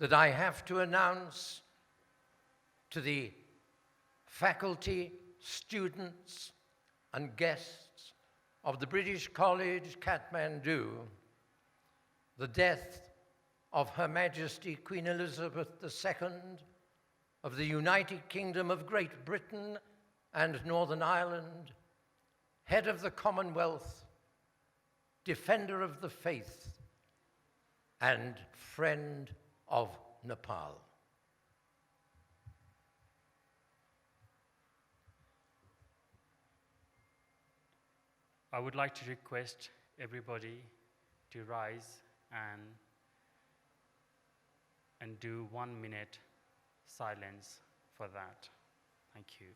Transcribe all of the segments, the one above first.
That I have to announce to the faculty, students, and guests of the British College, Kathmandu, the death of Her Majesty Queen Elizabeth II of the United Kingdom of Great Britain and Northern Ireland, head of the Commonwealth, defender of the faith, and friend of Nepal. I would like to request everybody to rise and do 1 minute silence for that. Thank you.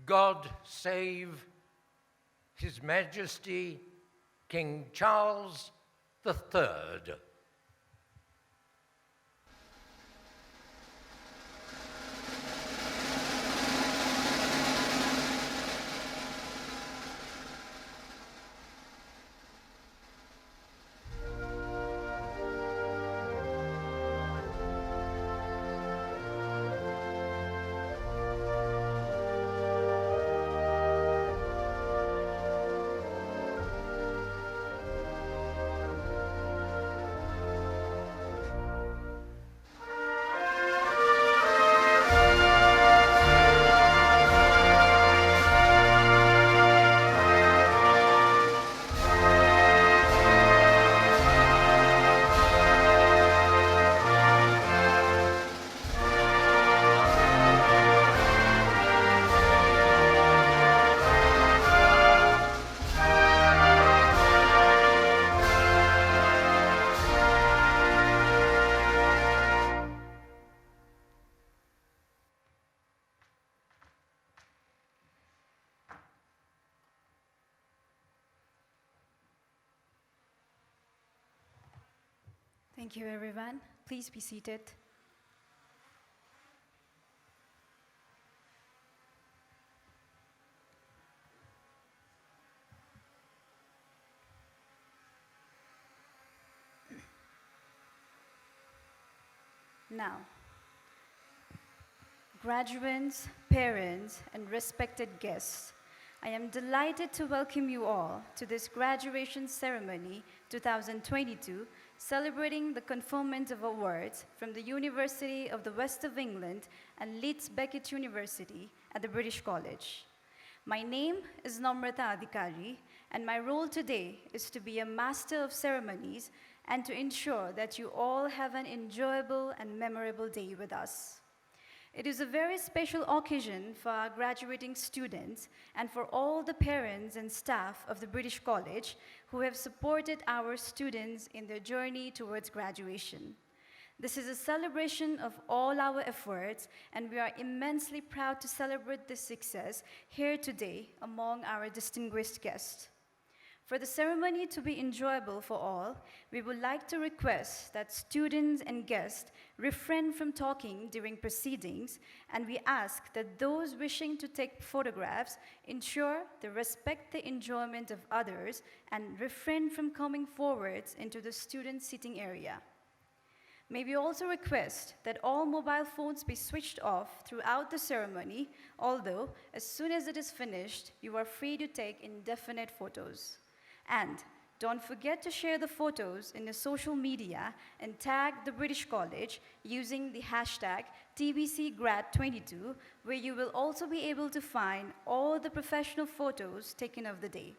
God save His Majesty King Charles III. Thank you, everyone. Please be seated. Now, graduates, parents, and respected guests, I am delighted to welcome you all to this graduation ceremony 2022, celebrating the conferment of awards from the University of the West of England and Leeds Beckett University at the British College. My name is Namrata Adhikari, and my role today is to be a master of ceremonies and to ensure that you all have an enjoyable and memorable day with us. It is a very special occasion for our graduating students and for all the parents and staff of the British College who have supported our students in their journey towards graduation. This is a celebration of all our efforts, and we are immensely proud to celebrate this success here today among our distinguished guests. For the ceremony to be enjoyable for all, we would like to request that students and guests refrain from talking during proceedings, and we ask that those wishing to take photographs ensure they respect the enjoyment of others and refrain from coming forwards into the student seating area. May we also request that all mobile phones be switched off throughout the ceremony, although as soon as it is finished, you are free to take indefinite photos. And don't forget to share the photos in the social media and tag the British College using the hashtag TBCGrad22, where you will also be able to find all the professional photos taken of the day.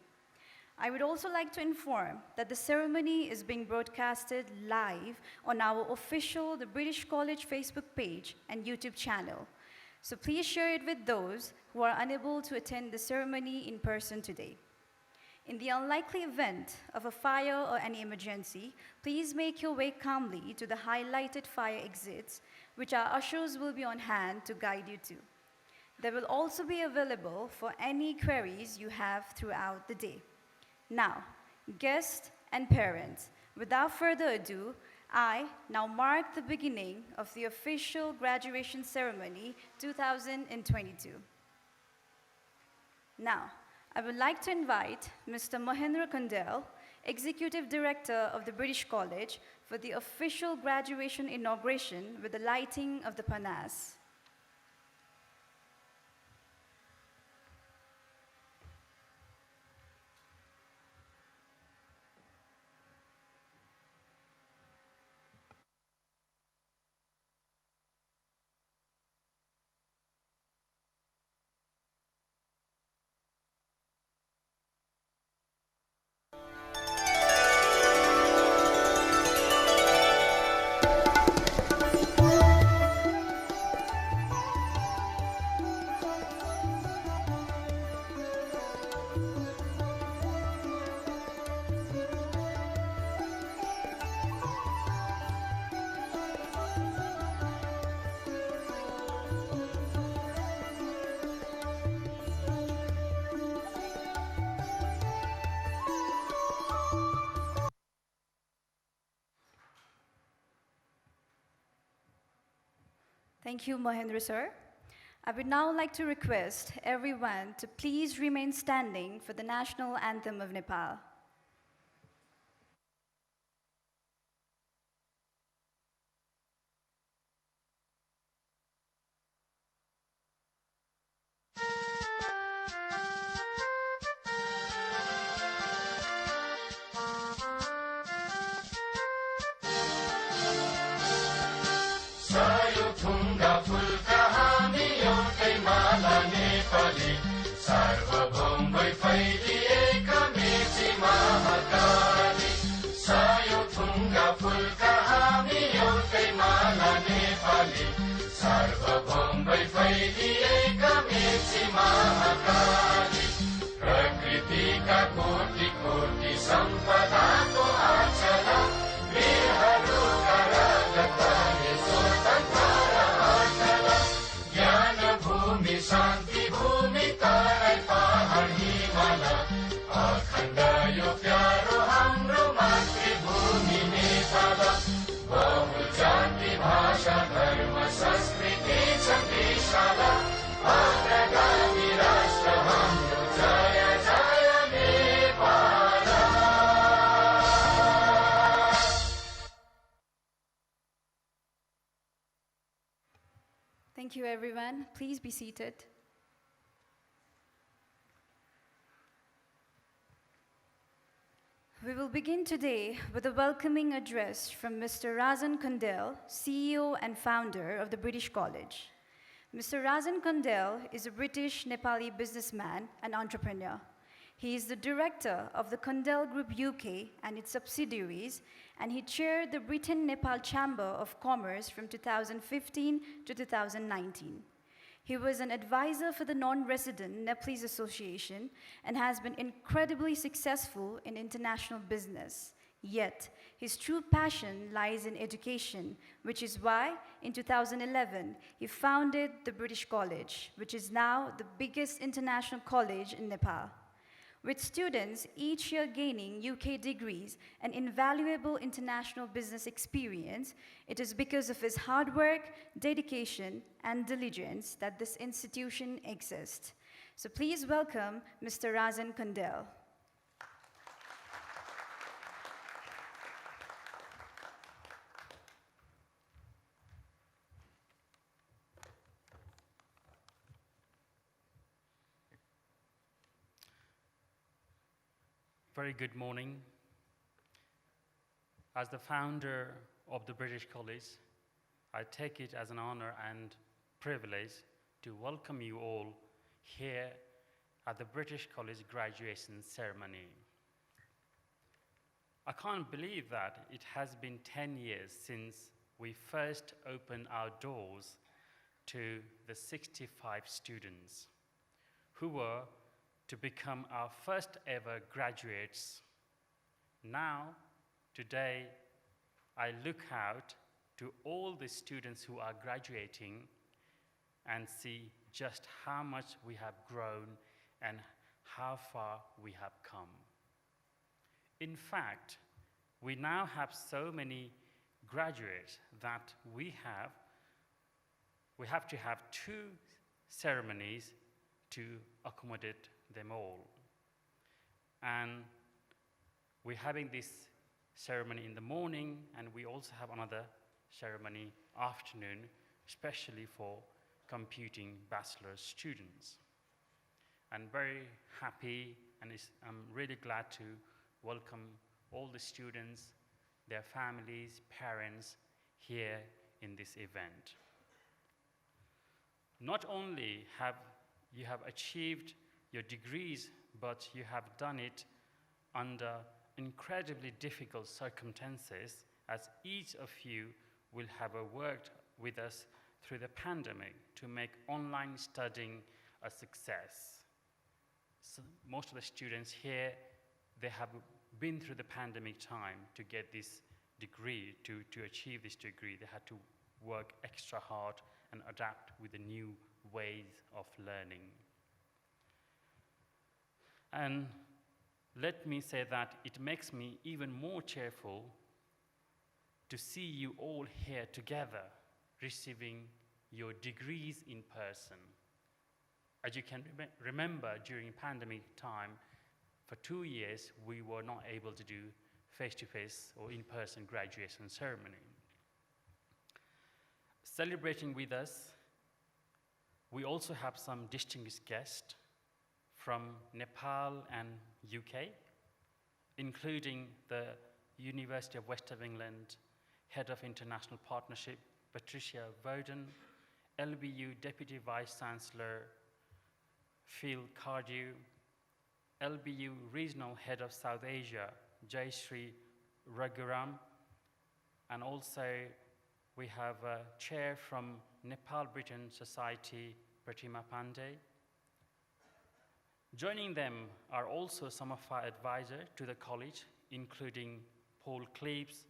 I would also like to inform that the ceremony is being broadcasted live on our official The British College Facebook page and YouTube channel. So please share it with those who are unable to attend the ceremony in person today. In the unlikely event of a fire or any emergency, please make your way calmly to the highlighted fire exits, which our ushers will be on hand to guide you to. They will also be available for any queries you have throughout the day. Now, guests and parents, without further ado, I now mark the beginning of the official graduation ceremony 2022. Now, I would like to invite Mr. Mahendra Kandel, Executive Director of the British College, for the official graduation inauguration with the lighting of the panas. Thank you, Mahendra sir. I would now like to request everyone to please remain standing for the national anthem of Nepal. Thank you, everyone. Please be seated. We will begin today with a welcoming address from Mr. Razan Kandel, CEO and founder of the British College. Mr. Razan Kandel is a British Nepali businessman and entrepreneur. He is the director of the Kandel Group UK and its subsidiaries, and he chaired the Britain-Nepal Chamber of Commerce from 2015 to 2019. He was an advisor for the Non-Resident Nepalese Association and has been incredibly successful in international business. Yet, his true passion lies in education, which is why, in 2011, he founded the British College, which is now the biggest international college in Nepal. With students each year gaining UK degrees and invaluable international business experience, it is because of his hard work, dedication, and diligence that this institution exists. So please welcome Mr. Razan Kandel. Very good morning. As the founder of the British College, I take it as an honor and privilege to welcome you all here at the British College graduation ceremony. I can't believe that it has been 10 years since we first opened our doors to the 65 students who were to become our first ever graduates. Now, today, I look out to all the students who are graduating and see just how much we have grown and how far we have come. In fact, we now have so many graduates that we have to have 2 ceremonies to accommodate them all. And we're having this ceremony in the morning, and we also have another ceremony afternoon, especially for computing bachelor students. I'm very happy, and I'm really glad to welcome all the students, their families, parents here in this event. Not only have you achieved your degrees, but you have done it under incredibly difficult circumstances, as each of you will have worked with us through the pandemic to make online studying a success. So most of the students here, they have been through the pandemic time to get this degree, to achieve this degree. They had to work extra hard and adapt with the new ways of learning. And let me say that it makes me even more cheerful to see you all here together, receiving your degrees in person. As you can remember, during pandemic time, for 2 years, we were not able to do face-to-face or in-person graduation ceremony. Celebrating with us, we also have some distinguished guests from Nepal and UK, including the University of West of England Head of International Partnership, Patricia Bowden, LBU Deputy Vice Chancellor, Phil Cardew, LBU Regional Head of South Asia, Jayshree Raghuram, and also we have a chair from Nepal Britain Society, Pratima Pandey. Joining them are also some of our advisors to the college, including Paul Cleves,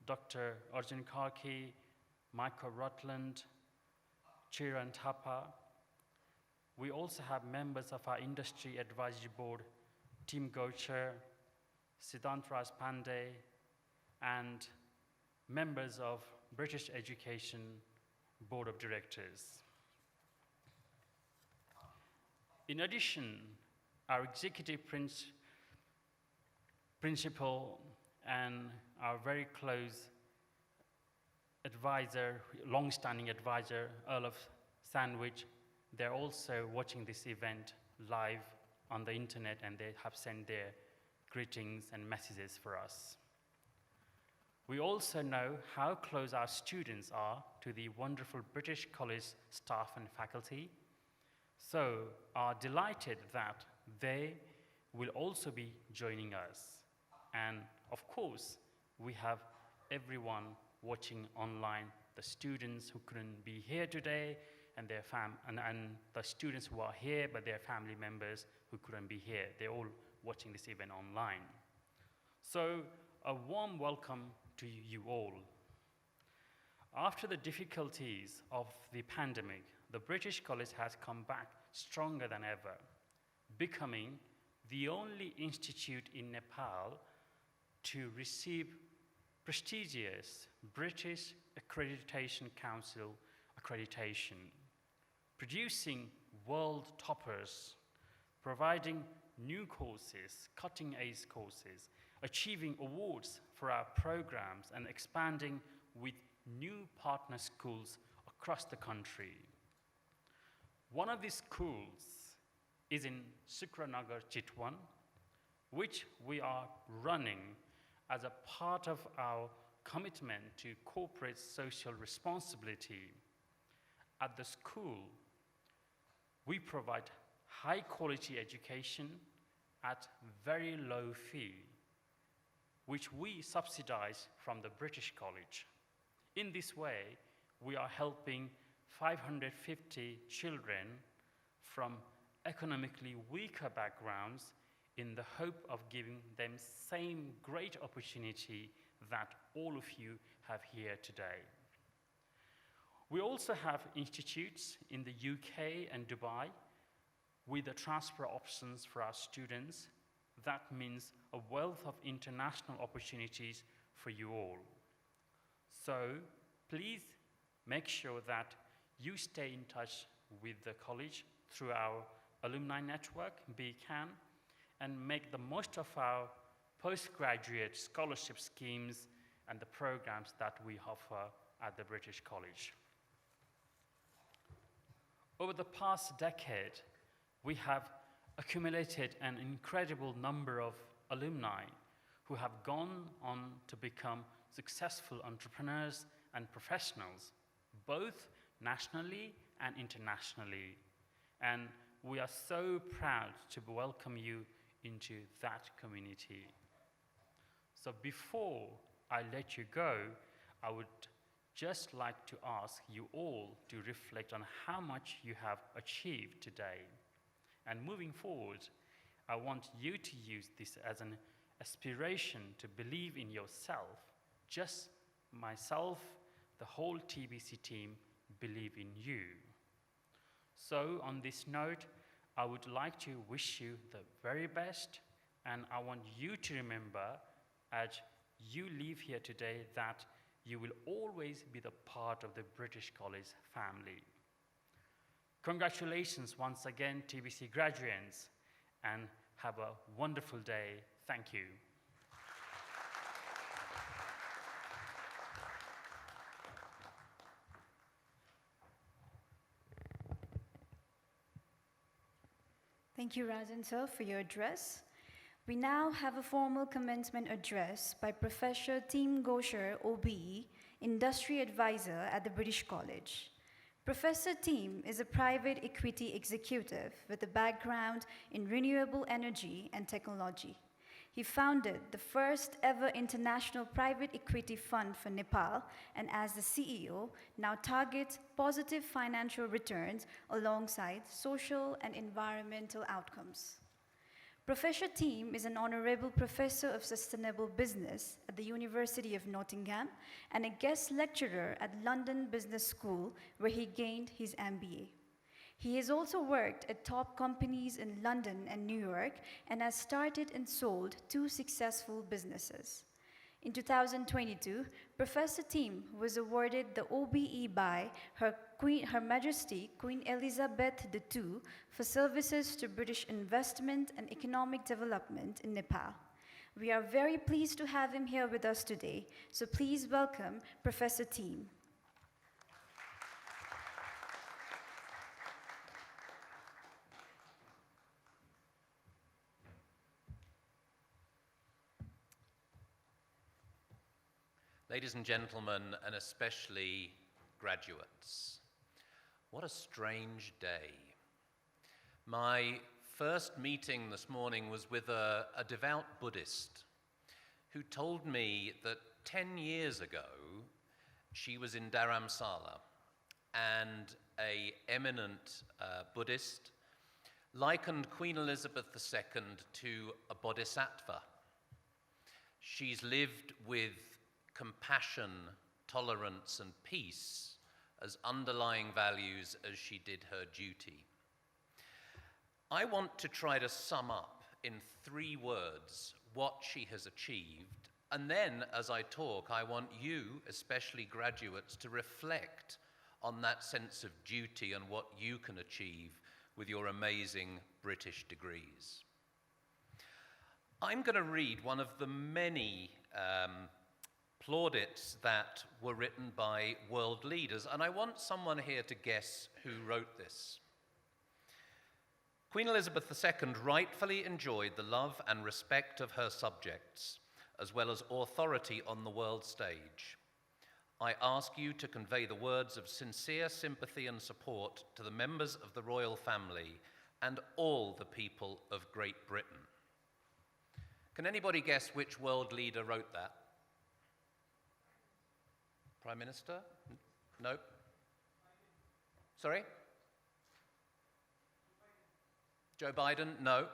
Dr. Arjun Karki, Michael Rutland, Chiran Thapa. We also have members of our Industry Advisory Board, Tim Gocher, Siddhant Raj Pandey, and members of British Education Board of Directors. In addition, our executive principal and our very close advisor, long-standing advisor, Earl of Sandwich, they're also watching this event live on the internet, and they have sent their greetings and messages for us. We also know how close our students are to the wonderful British College staff and faculty, so are delighted that they will also be joining us. And of course, we have everyone watching online, the students who couldn't be here today, and their and the students who are here, but their family members who couldn't be here. They're all watching this event online. So a warm welcome to you all. After the difficulties of the pandemic, the British College has come back stronger than ever, becoming the only institute in Nepal to receive prestigious British Accreditation Council accreditation, producing world toppers, providing new courses, cutting-edge courses, achieving awards for our programs, and expanding with new partner schools across the country. One of these schools is in Sukranagar, Chitwan, which we are running as a part of our commitment to corporate social responsibility. At the school, we provide high-quality education at very low fee, which we subsidize from the British College. In this way, we are helping 550 children from economically weaker backgrounds in the hope of giving them same great opportunity that all of you have here today. We also have institutes in the UK and Dubai with the transfer options for our students. That means a wealth of international opportunities for you all. So please make sure that you stay in touch with the college through our alumni network, BCAN, and make the most of our postgraduate scholarship schemes and the programs that we offer at the British College. Over the past decade, we have accumulated an incredible number of alumni who have gone on to become successful entrepreneurs and professionals, both nationally and internationally. And we are so proud to welcome you into that community. So before I let you go, I would just like to ask you all to reflect on how much you have achieved today. And moving forward, I want you to use this as an aspiration to believe in yourself. Just myself, the whole TBC team believe in you. So on this note, I would like to wish you the very best, and I want you to remember as you leave here today that you will always be the part of the British College family. Congratulations once again, TBC graduates, and have a wonderful day. Thank you. Thank you, Rajan sir, for your address. We now have a formal commencement address by Professor Tim Gosher, OBE, Industry Advisor at the British College. Professor Tim is a private equity executive with a background in renewable energy and technology. He founded the first ever international private equity fund for Nepal, and as the CEO, now targets positive financial returns alongside social and environmental outcomes. Professor Tim is an honorable professor of sustainable business at the University of Nottingham and a guest lecturer at London Business School, where he gained his MBA. He has also worked at top companies in London and New York and has started and sold 2 successful businesses. In 2022, Professor Tim was awarded the OBE by Her Majesty Queen Elizabeth II for services to British investment and economic development in Nepal. We are very pleased to have him here with us today, so please welcome Professor Tim. Ladies and gentlemen, and especially graduates, what a strange day. My first meeting this morning was with a devout Buddhist who told me that 10 years ago she was in Dharamsala and an eminent Buddhist likened Queen Elizabeth II to a bodhisattva. She's lived with compassion, tolerance, and peace as underlying values as she did her duty. I want to try to sum up in 3 words what she has achieved, and then as I talk, I want you, especially graduates, to reflect on that sense of duty and what you can achieve with your amazing British degrees. I'm going to read one of the many plaudits that were written by world leaders, and I want someone here to guess who wrote this. Queen Elizabeth II rightfully enjoyed the love and respect of her subjects, as well as authority on the world stage. I ask you to convey the words of sincere sympathy and support to the members of the royal family and all the people of Great Britain. Can anybody guess which world leader wrote that? Prime Minister? No? Sorry? Joe Biden? No.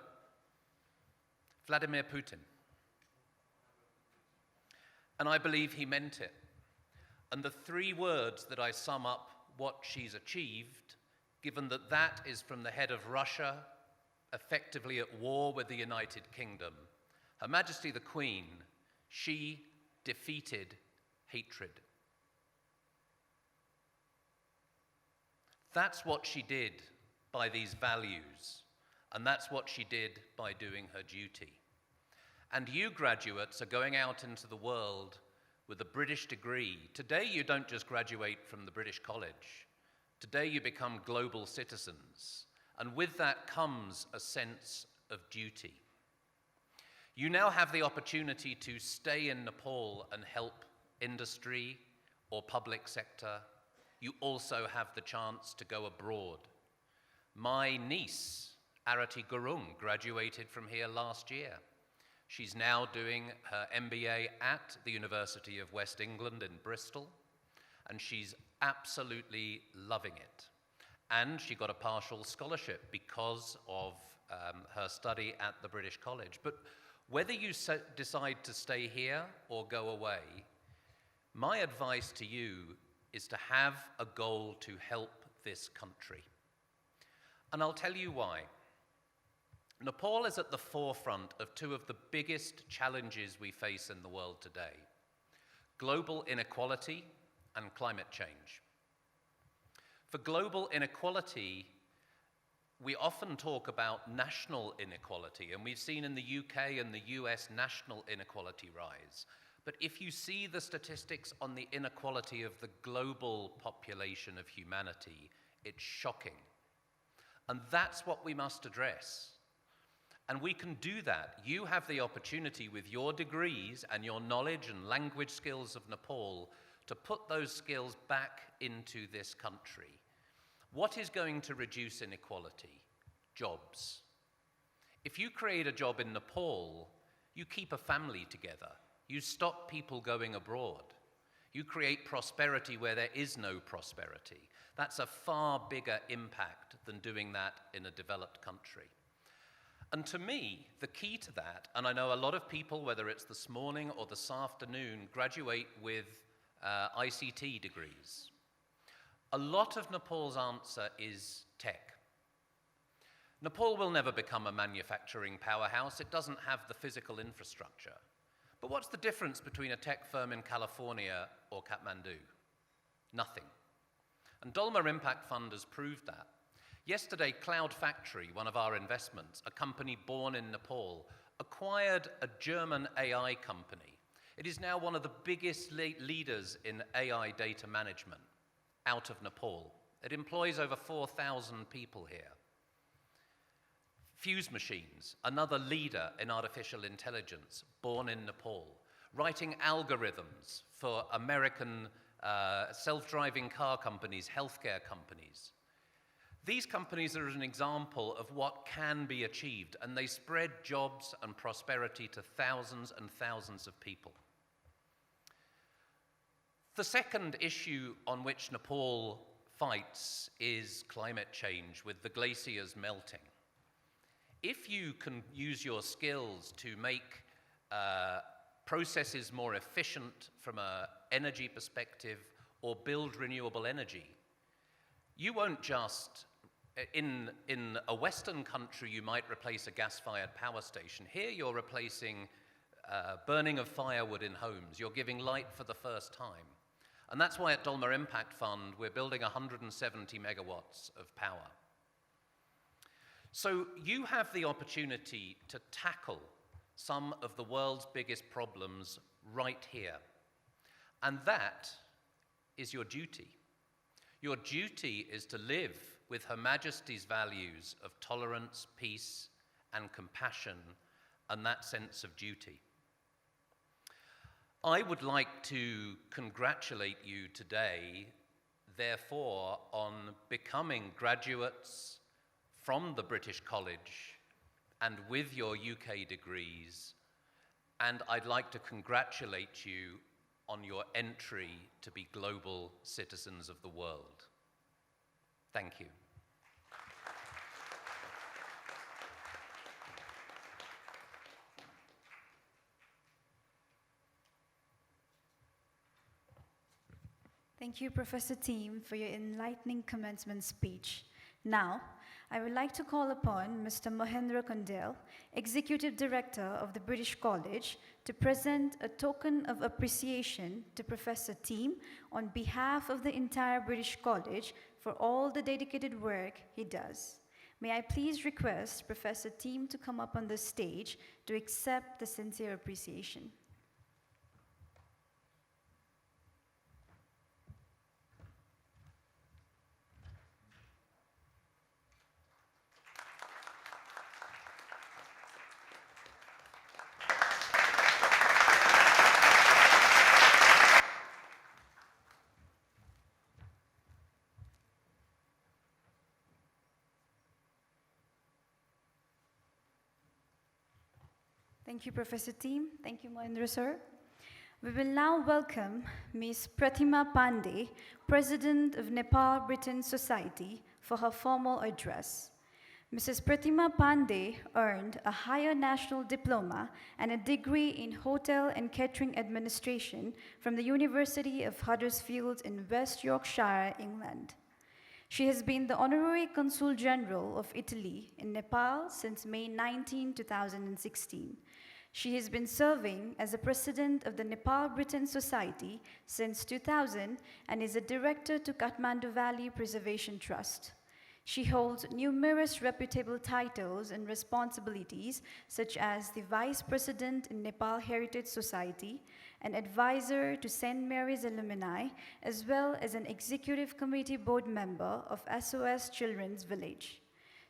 Vladimir Putin. And I believe he meant it. And the three words that I sum up what she's achieved, given that that is from the head of Russia, effectively at war with the United Kingdom, Her Majesty the Queen, she defeated hatred. That's what she did by these values, and that's what she did by doing her duty. And you graduates are going out into the world with a British degree. Today you don't just graduate from the British College. Today you become global citizens, and with that comes a sense of duty. You now have the opportunity to stay in Nepal and help industry or public sector. You also have the chance to go abroad. My niece, Arati Gurung, graduated from here last year. She's now doing her MBA at the University of West England in Bristol, and she's absolutely loving it. And she got a partial scholarship because of her study at the British College. But whether you decide to stay here or go away, my advice to you is to have a goal to help this country. And I'll tell you why. Nepal is at the forefront of two of the biggest challenges we face in the world today: global inequality and climate change. For global inequality, we often talk about national inequality, and we've seen in the UK and the US national inequality rise. But if you see the statistics on the inequality of the global population of humanity, it's shocking. And that's what we must address. And we can do that. You have the opportunity with your degrees and your knowledge and language skills of Nepal to put those skills back into this country. What is going to reduce inequality? Jobs. If you create a job in Nepal, you keep a family together. You stop people going abroad. You create prosperity where there is no prosperity. That's a far bigger impact than doing that in a developed country. And to me, the key to that, and I know a lot of people, whether it's this morning or this afternoon, graduate with ICT degrees. A lot of Nepal's answer is tech. Nepal will never become a manufacturing powerhouse. It doesn't have the physical infrastructure. But what's the difference between a tech firm in California or Kathmandu? Nothing. And Dolma Impact Fund has proved that. Yesterday, Cloud Factory, one of our investments, a company born in Nepal, acquired a German AI company. It is now one of the biggest leaders in AI data management out of Nepal. It employs over 4,000 people here. Fuse Machines, another leader in artificial intelligence, born in Nepal, writing algorithms for American self-driving car companies, healthcare companies. These companies are an example of what can be achieved, and they spread jobs and prosperity to thousands and thousands of people. The second issue on which Nepal fights is climate change, with the glaciers melting. If you can use your skills to make processes more efficient from an energy perspective or build renewable energy, you won't just, in a Western country, you might replace a gas-fired power station. Here you're replacing burning of firewood in homes. You're giving light for the first time. And that's why at Dolma Impact Fund, we're building 170 megawatts of power. So you have the opportunity to tackle some of the world's biggest problems right here. And that is your duty. Your duty is to live with Her Majesty's values of tolerance, peace, and compassion, and that sense of duty. I would like to congratulate you today, therefore, on becoming graduates from the British College and with your UK degrees, and I'd like to congratulate you on your entry to be global citizens of the world. Thank you. Thank you, Professor Team, for your enlightening commencement speech. Now, I would like to call upon Mr. Mahendra Kundel, Executive Director of the British College, to present a token of appreciation to Professor Team on behalf of the entire British College for all the dedicated work he does. May I please request Professor Team to come up on the stage to accept the sincere appreciation. Thank you, Professor Team. Thank you, Mahendra, sir. We will now welcome Ms. Pratima Pandey, President of Nepal-Britain Society, for her formal address. Mrs. Pratima Pandey earned a higher national diploma and a degree in Hotel and Catering Administration from the University of Huddersfield in West Yorkshire, England. She has been the Honorary Consul General of Italy in Nepal since May 19, 2016. She has been serving as the President of the Nepal-Britain Society since 2000 and is a Director to Kathmandu Valley Preservation Trust. She holds numerous reputable titles and responsibilities, such as the Vice President in Nepal Heritage Society, an advisor to St. Mary's Alumni, as well as an Executive Committee Board member of SOS Children's Village.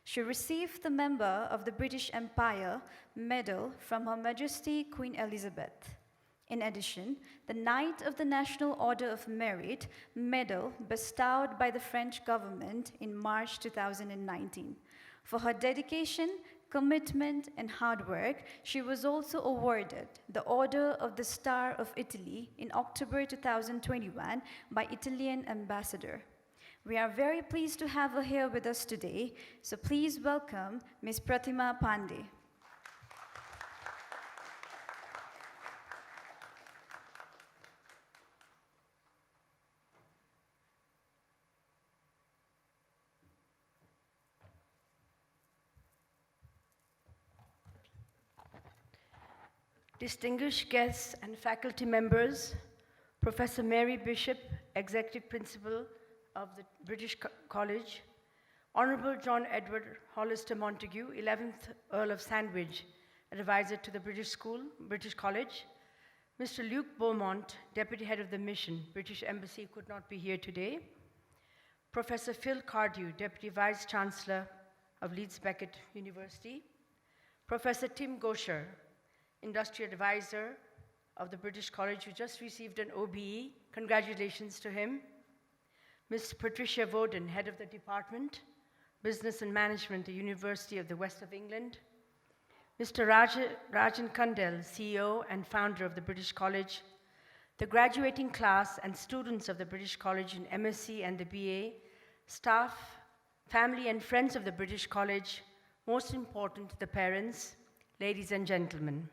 She received the Member of the British Empire Medal from Her Majesty Queen Elizabeth. In addition, the Knight of the National Order of Merit Medal bestowed by the French government in March 2019. For her dedication, commitment, and hard work, she was also awarded the Order of the Star of Italy in October 2021 by Italian Ambassador. We are very pleased to have her here with us today, so please welcome Ms. Pratima Pandey. Distinguished guests and faculty members, Professor Mary Bishop, Executive Principal of the British College, Honorable John Edward Hollister Montague, 11th Earl of Sandwich, Advisor to the British College, Mr. Luke Beaumont, Deputy Head of the Mission, British Embassy, could not be here today, Professor Phil Cardew, Deputy Vice Chancellor of Leeds Beckett University, Professor Tim Gosher, Industry Advisor of the British College, who just received an OBE. Congratulations to him. Ms. Patricia Voden, Head of the Department, Business and Management, the University of the West of England. Mr. Rajan Kundel, CEO and founder of the British College. The graduating class and students of the British College in MSc and the BA, staff, family and friends of the British College, most important, the parents, ladies and gentlemen.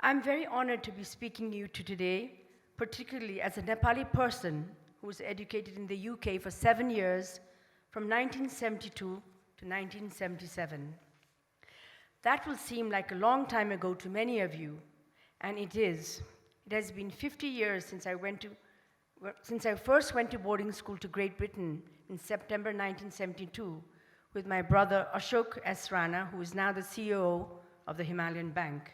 I'm very honored to be speaking to you today, particularly as a Nepali person who was educated in the UK for 7 years, from 1972 to 1977. That will seem like a long time ago to many of you, and it is. It has been 50 years since I first went to boarding school to Great Britain in September 1972 with my brother Ashok S. Rana, who is now the CEO of the Himalayan Bank.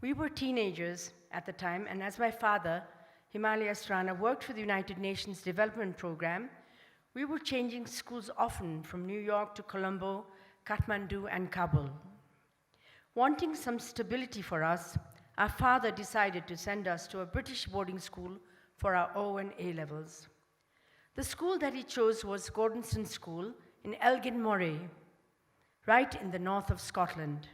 We were teenagers at the time, and as my father, Himalaya Rana, worked for the United Nations Development Program, we were changing schools often from New York to Colombo, Kathmandu, and Kabul. Wanting some stability for us, our father decided to send us to a British boarding school for our O and A levels. The school that he chose was Gordonston School in Elgin Moray, right in the north of Scotland.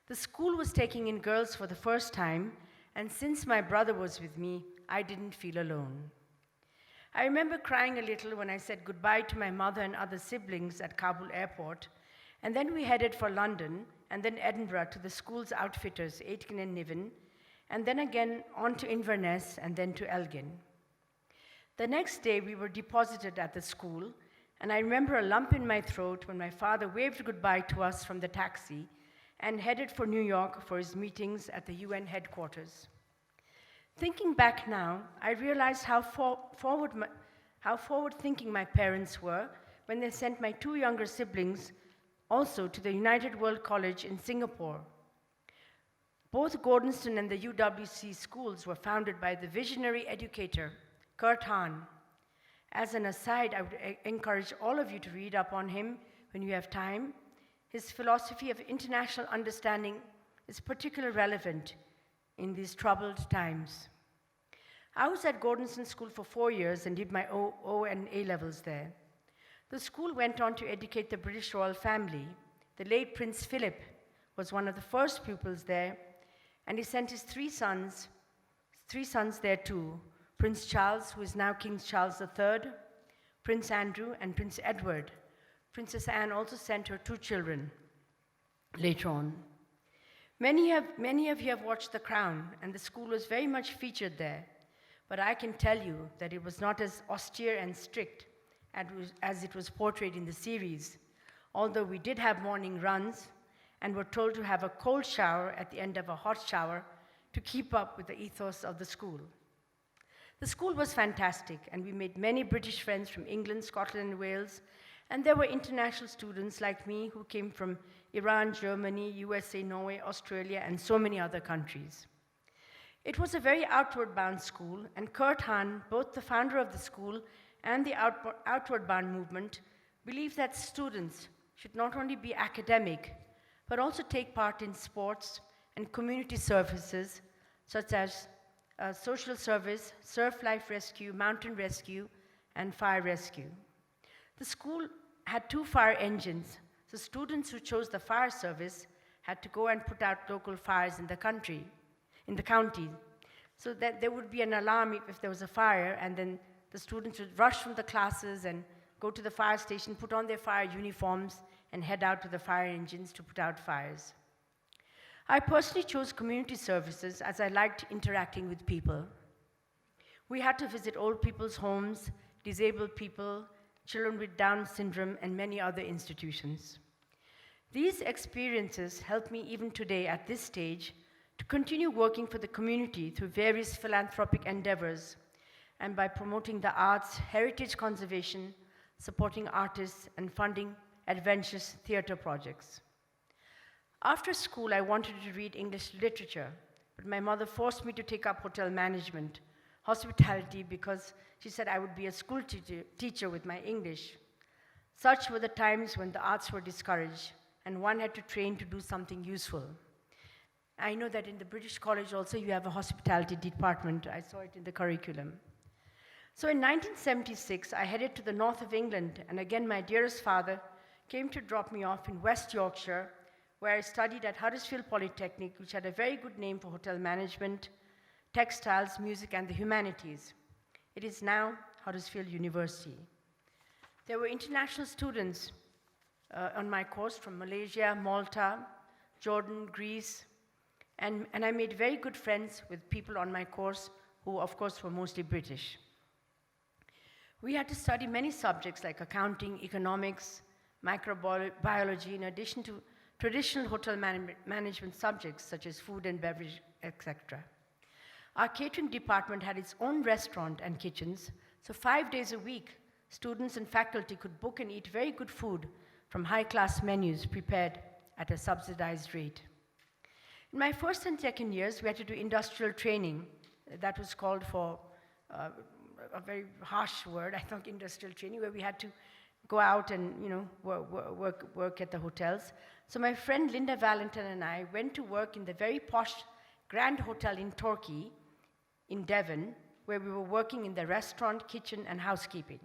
The school was taking in girls for the first time, and since my brother was with me, I didn't feel alone. I remember crying a little when I said goodbye to my mother and other siblings at Kabul airport, and then we headed for London, and then Edinburgh to the school's outfitters, Aitken and Niven, and then again on to Inverness, and then to Elgin. The next day, we were deposited at the school, and I remember a lump in my throat when my father waved goodbye to us from the taxi and headed for New York for his meetings at the UN headquarters. Thinking back now, I realized how forward-thinking my parents were when they sent my two younger siblings also to the United World College in Singapore. Both Gordonston and the UWC schools were founded by the visionary educator, Kurt Hahn. As an aside, I would encourage all of you to read up on him when you have time. His philosophy of international understanding is particularly relevant in these troubled times. I was at Gordonston School for 4 years and did my O and A levels there. The school went on to educate the British royal family. The late Prince Philip was one of the first pupils there, and he sent his three sons there too, Prince Charles, who is now King Charles III, Prince Andrew, and Prince Edward. Princess Anne also sent her 2 children later on. Many of you have watched The Crown, and the school was very much featured there, but I can tell you that it was not as austere and strict as it was portrayed in the series, although we did have morning runs and were told to have a cold shower at the end of a hot shower to keep up with the ethos of the school. The school was fantastic, and we made many British friends from England, Scotland, and Wales, and there were international students like me who came from Iran, Germany, USA, Norway, Australia, and so many other countries. It was a very outward-bound school, and Kurt Hahn, both the founder of the school and the outward-bound movement, believed that students should not only be academic, but also take part in sports and community services, such as social service, surf life rescue, mountain rescue, and fire rescue. The school had 2 fire engines, so students who chose the fire service had to go and put out local fires in the county, so that there would be an alarm if there was a fire, and then the students would rush from the classes and go to the fire station, put on their fire uniforms, and head out to the fire engines to put out fires. I personally chose community services as I liked interacting with people. We had to visit old people's homes, disabled people, children with Down syndrome, and many other institutions. These experiences help me even today at this stage to continue working for the community through various philanthropic endeavors and by promoting the arts, heritage conservation, supporting artists, and funding adventurous theater projects. After school, I wanted to read English literature, but my mother forced me to take up hotel management, hospitality, because she said I would be a school teacher with my English. Such were the times when the arts were discouraged, and one had to train to do something useful. I know that in the British College also you have a hospitality department. I saw it in the curriculum. So in 1976, I headed to the north of England, and again my dearest father came to drop me off in West Yorkshire, where I studied at Huddersfield Polytechnic, which had a very good name for hotel management, textiles, music, and the humanities. It is now Huddersfield University. There were international students on my course from Malaysia, Malta, Jordan, Greece, and I made very good friends with people on my course who, of course, were mostly British. We had to study many subjects like accounting, economics, microbiology, in addition to traditional hotel management subjects such as food and beverage, etc. Our catering department had its own restaurant and kitchens, so 5 days a week, students and faculty could book and eat very good food from high-class menus prepared at a subsidized rate. In my first and second years, we had to do industrial training. That was called for a very harsh word, I think, industrial training, where we had to go out and work at the hotels. So my friend Linda Valentin and I went to work in the very posh Grand Hotel in Torquay, in Devon, where we were working in the restaurant, kitchen, and housekeeping.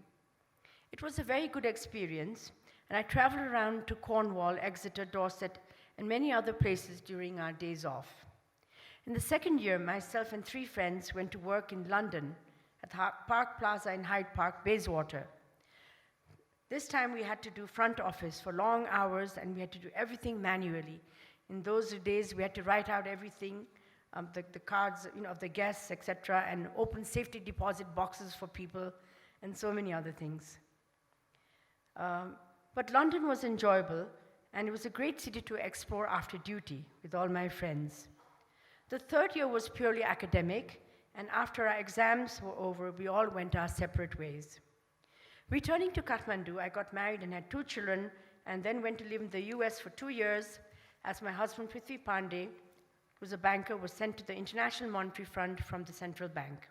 It was a very good experience, and I traveled around to Cornwall, Exeter, Dorset, and many other places during our days off. In the second year, myself and 3 friends went to work in London at Park Plaza in Hyde Park, Bayswater. This time we had to do front office for long hours, and we had to do everything manually. In those days, we had to write out everything the cards, of the guests, etc., and open safety deposit boxes for people, and so many other things. But London was enjoyable, and it was a great city to explore after duty with all my friends. The third year was purely academic, and after our exams were over, we all went our separate ways. Returning to Kathmandu, I got married and had 2 children, and then went to live in the US for 2 years, as my husband Prithvi Pandey, who was a banker, was sent to the International Monetary Fund from the central bank.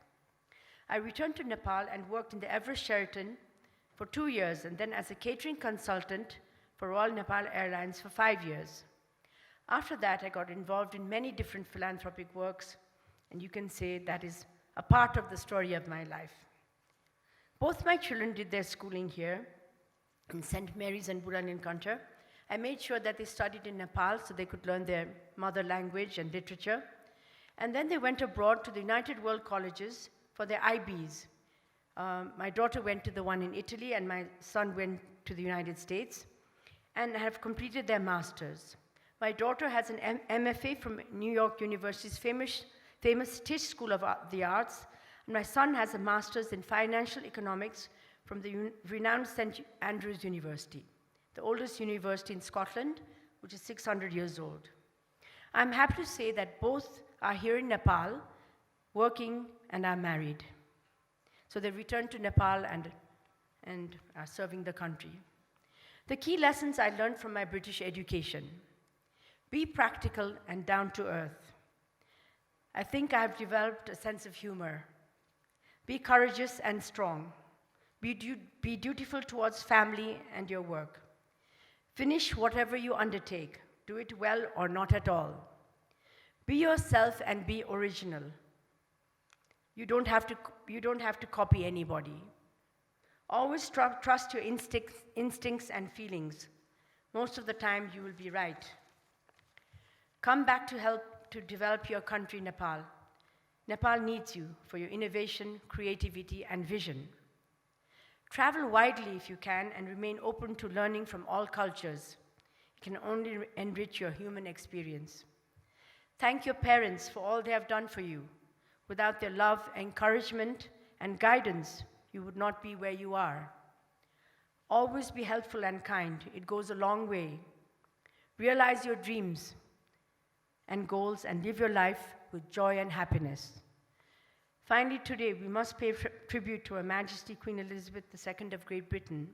I returned to Nepal and worked in the Everest Sheraton for 2 years, and then as a catering consultant for Royal Nepal Airlines for 5 years. After that, I got involved in many different philanthropic works, and you can say that is a part of the story of my life. Both my children did their schooling here in St. Mary's and Bhutan. I made sure that they studied in Nepal so they could learn their mother language and literature. And then they went abroad to the United World Colleges for their IBs. My daughter went to the one in Italy, and my son went to the United States, and have completed their masters. My daughter has an MFA from New York University's famous Tisch School of the Arts, and my son has a master's in financial economics from the renowned St. Andrews University, the oldest university in Scotland, which is 600 years old. I'm happy to say that both are here in Nepal, working and are married. So they returned to Nepal and are serving the country. The key lessons I learned from my British education: be practical and down to earth. I think I've developed a sense of humor. Be courageous and strong. Be dutiful towards family and your work. Finish whatever you undertake. Do it well or not at all. Be yourself and be original. You don't have to copy anybody. Always trust your instincts and feelings. Most of the time, you will be right. Come back to help to develop your country, Nepal. Nepal needs you for your innovation, creativity, and vision. Travel widely if you can, and remain open to learning from all cultures. It can only enrich your human experience. Thank your parents for all they have done for you. Without their love, encouragement, and guidance, you would not be where you are. Always be helpful and kind. It goes a long way. Realize your dreams and goals and live your life with joy and happiness. Finally, today, we must pay tribute to Her Majesty Queen Elizabeth II of Great Britain.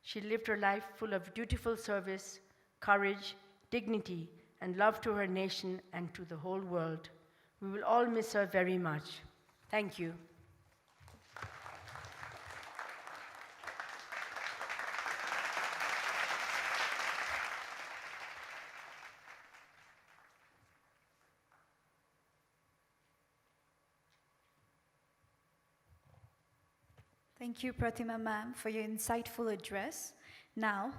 She lived her life full of dutiful service, courage, dignity, and love to her nation and to the whole world. We will all miss her very much. Thank you. Thank you, Pratima ma'am, for your insightful address. Now,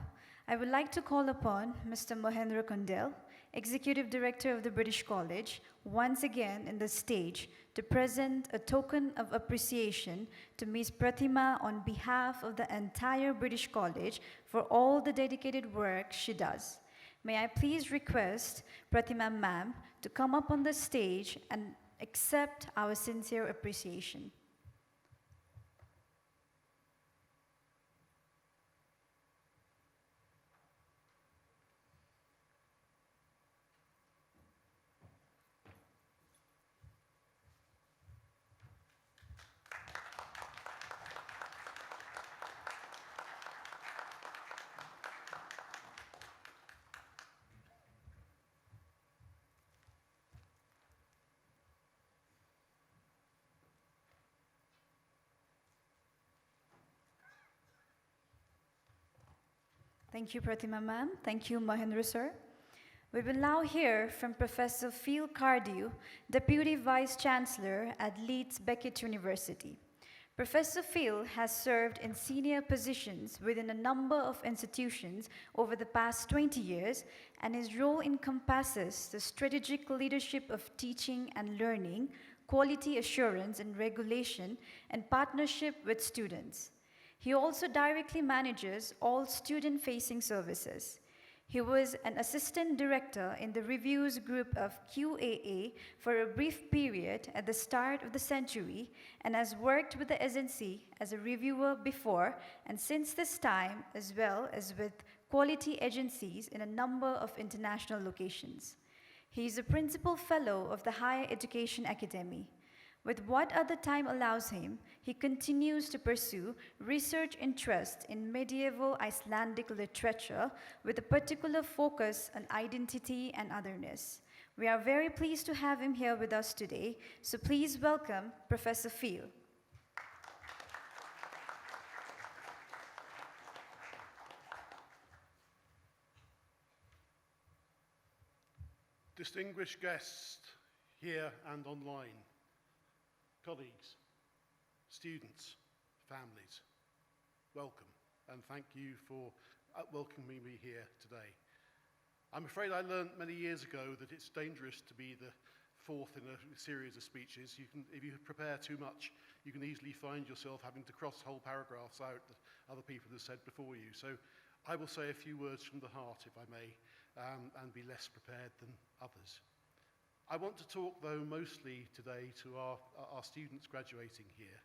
I would like to call upon Mr. Mohendra Kundel, Executive Director of the British College, once again in the stage to present a token of appreciation to Ms. Pratima on behalf of the entire British College for all the dedicated work she does. May I please request Pratima ma'am to come up on the stage and accept our sincere appreciation. Thank you, Pratima ma'am. Thank you, Mohendra sir. We will now hear from Professor Phil Cardew, Deputy Vice Chancellor at Leeds Beckett University. Professor Phil has served in senior positions within a number of institutions over the past 20 years, and his role encompasses the strategic leadership of teaching and learning, quality assurance and regulation, and partnership with students. He also directly manages all student-facing services. He was an assistant director in the reviews group of QAA for a brief period at the start of the century and has worked with the agency as a reviewer before and since this time, as well as with quality agencies in a number of international locations. He is a principal fellow of the Higher Education Academy. With what other time allows him, he continues to pursue research interests in medieval Icelandic literature with a particular focus on identity and otherness. We are very pleased to have him here with us today, so please welcome Professor Field. Distinguished guests here and online, colleagues, students, families, welcome and thank you for welcoming me here today. I'm afraid I learned many years ago that it's dangerous to be the fourth in a series of speeches. If you prepare too much, you can easily find yourself having to cross whole paragraphs out that other people have said before you. So I will say a few words from the heart, if I may, and be less prepared than others. I want to talk, though, mostly today to our students graduating here,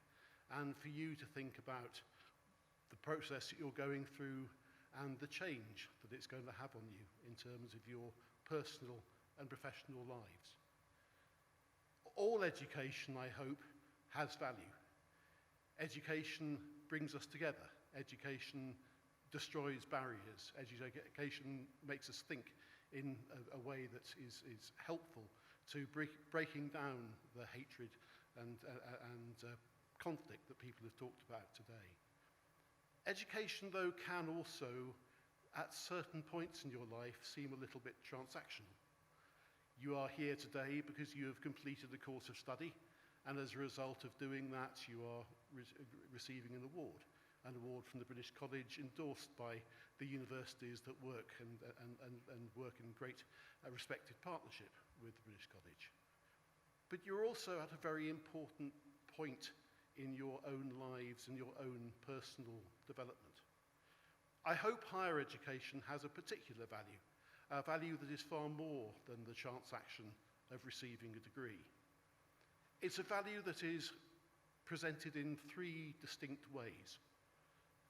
and for you to think about the process that you're going through and the change that it's going to have on you in terms of your personal and professional lives. All education, I hope, has value. Education brings us together. Education destroys barriers. Education makes us think in a way that is helpful to breaking down the hatred and conflict that people have talked about today. Education, though, can also, at certain points in your life, seem a little bit transactional. You are here today because you have completed a course of study, and as a result of doing that, you are receiving an award from the British College, endorsed by the universities that work and work in great respected partnership with the British College. But you're also at a very important point in your own lives and your own personal development. I hope higher education has a particular value, a value that is far more than the chance action of receiving a degree. It's a value that is presented in three distinct ways.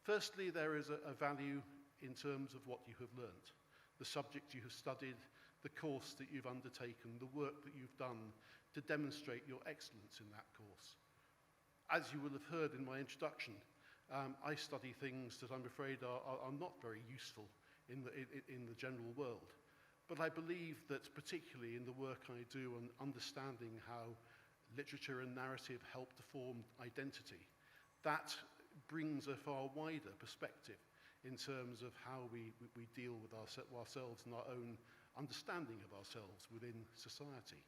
Firstly, there is a value in terms of what you have learnt, the subject you have studied, the course that you've undertaken, the work that you've done to demonstrate your excellence in that course. As you will have heard in my introduction, I study things that I'm afraid are not very useful in the general world. But I believe that particularly in the work I do on understanding how literature and narrative help to form identity, that brings a far wider perspective in terms of how we deal with ourselves and our own understanding of ourselves within society.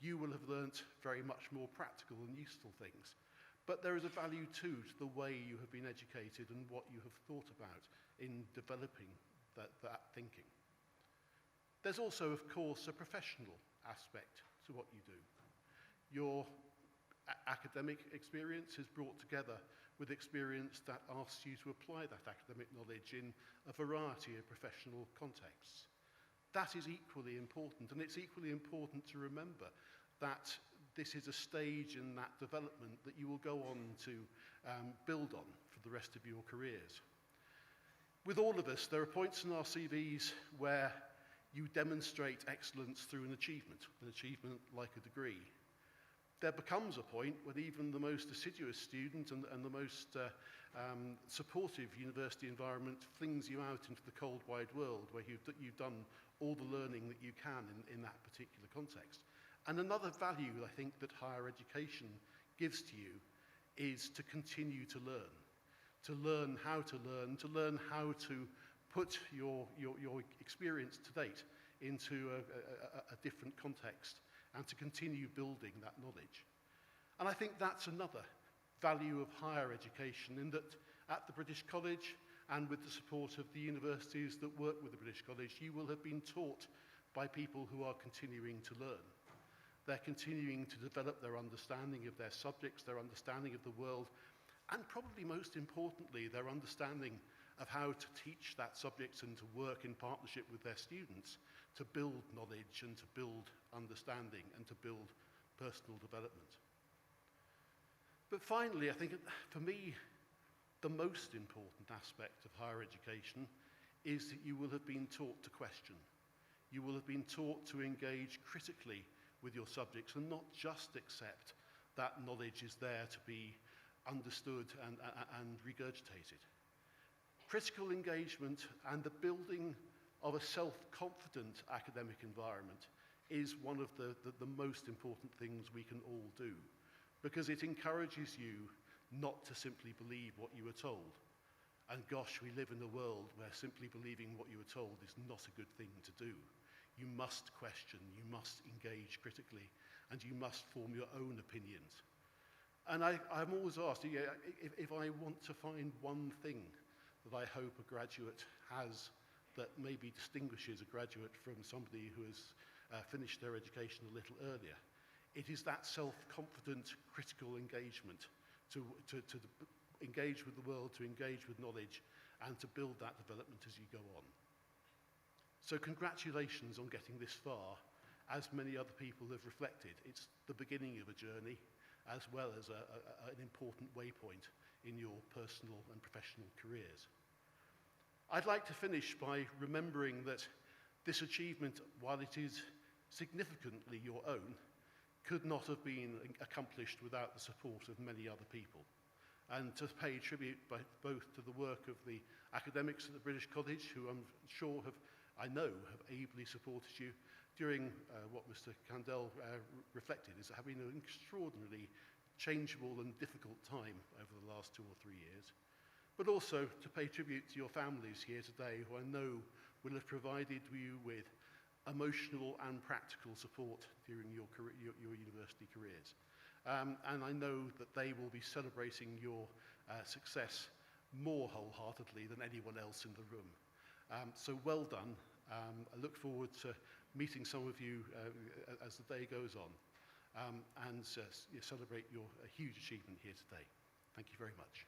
You will have learnt very much more practical and useful things, but there is a value too to the way you have been educated and what you have thought about in developing that thinking. There's also, of course, a professional aspect to what you do. Your academic experience is brought together with experience that asks you to apply that academic knowledge in a variety of professional contexts. That is equally important, and it's equally important to remember that this is a stage in that development that you will go on to build on for the rest of your careers. With all of us, there are points in our CVs where you demonstrate excellence through an achievement like a degree. There becomes a point when even the most assiduous student and the most supportive university environment flings you out into the cold, wide world where you've done all the learning that you can in that particular context. And another value, I think, that higher education gives to you is to continue to learn how to put your experience to date into a different context and to continue building that knowledge. And I think that's another value of higher education, in that at the British College and with the support of the universities that work with the British College, you will have been taught by people who are continuing to learn. They're continuing to develop their understanding of their subjects, their understanding of the world, and probably most importantly, their understanding of how to teach that subject and to work in partnership with their students to build knowledge and to build understanding and to build personal development. But finally, I think for me, the most important aspect of higher education is that you will have been taught to question. You will have been taught to engage critically with your subjects and not just accept that knowledge is there to be understood and regurgitated. Critical engagement and the building of a self-confident academic environment is one of the most important things we can all do, because it encourages you not to simply believe what you were told. And gosh, we live in a world where simply believing what you were told is not a good thing to do. You must question, you must engage critically, and you must form your own opinions. And I'm always asked, if I want to find one thing that I hope a graduate has that maybe distinguishes a graduate from somebody who has finished their education a little earlier, it is that self-confident, critical engagement to engage with the world, to engage with knowledge, and to build that development as you go on. So congratulations on getting this far. As many other people have reflected, it's the beginning of a journey, as well as an important waypoint in your personal and professional careers. I'd like to finish by remembering that this achievement, while it is significantly your own, could not have been accomplished without the support of many other people. And to pay tribute both to the work of the academics at the British College, who I'm sure I know have ably supported you during what Mr. Candell reflected is having an extraordinarily changeable and difficult time over the last 2 or 3 years. But also to pay tribute to your families here today, who I know will have provided you with emotional and practical support during your university careers. And I know that they will be celebrating your success more wholeheartedly than anyone else in the room. So well done. I look forward to meeting some of you as the day goes on and celebrate your huge achievement here today. Thank you very much.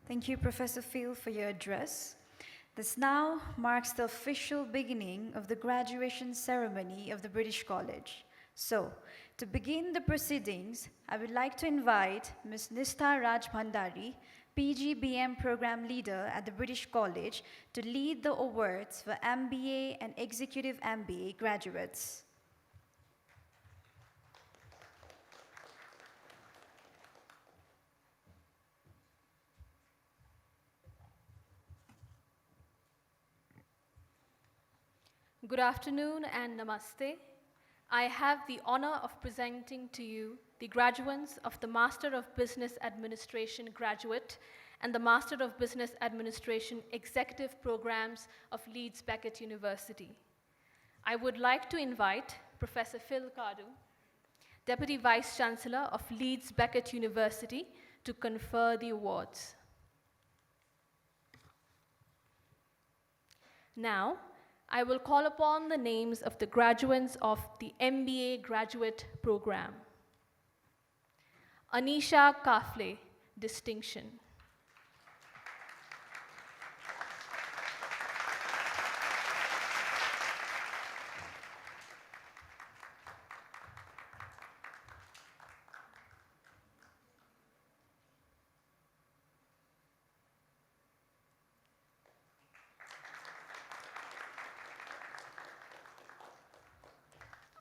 Thank you, Professor Phil, for your address. This now marks the official beginning of the graduation ceremony of the British College. So, to begin the proceedings, I would like to invite Ms. Nistha Raj Bhandari, PGBM Program Leader at the British College, to lead the awards for MBA and Executive MBA graduates. Good afternoon and namaste. I have the honor of presenting to you the graduates of the Master of Business Administration graduate and the Master of Business Administration executive programs of Leeds Beckett University. I would like to invite Professor Phil Cardew, Deputy Vice Chancellor of Leeds Beckett University, to confer the awards. Now, I will call upon the names of the graduates of the MBA graduate program. Anisha Kafle, distinction.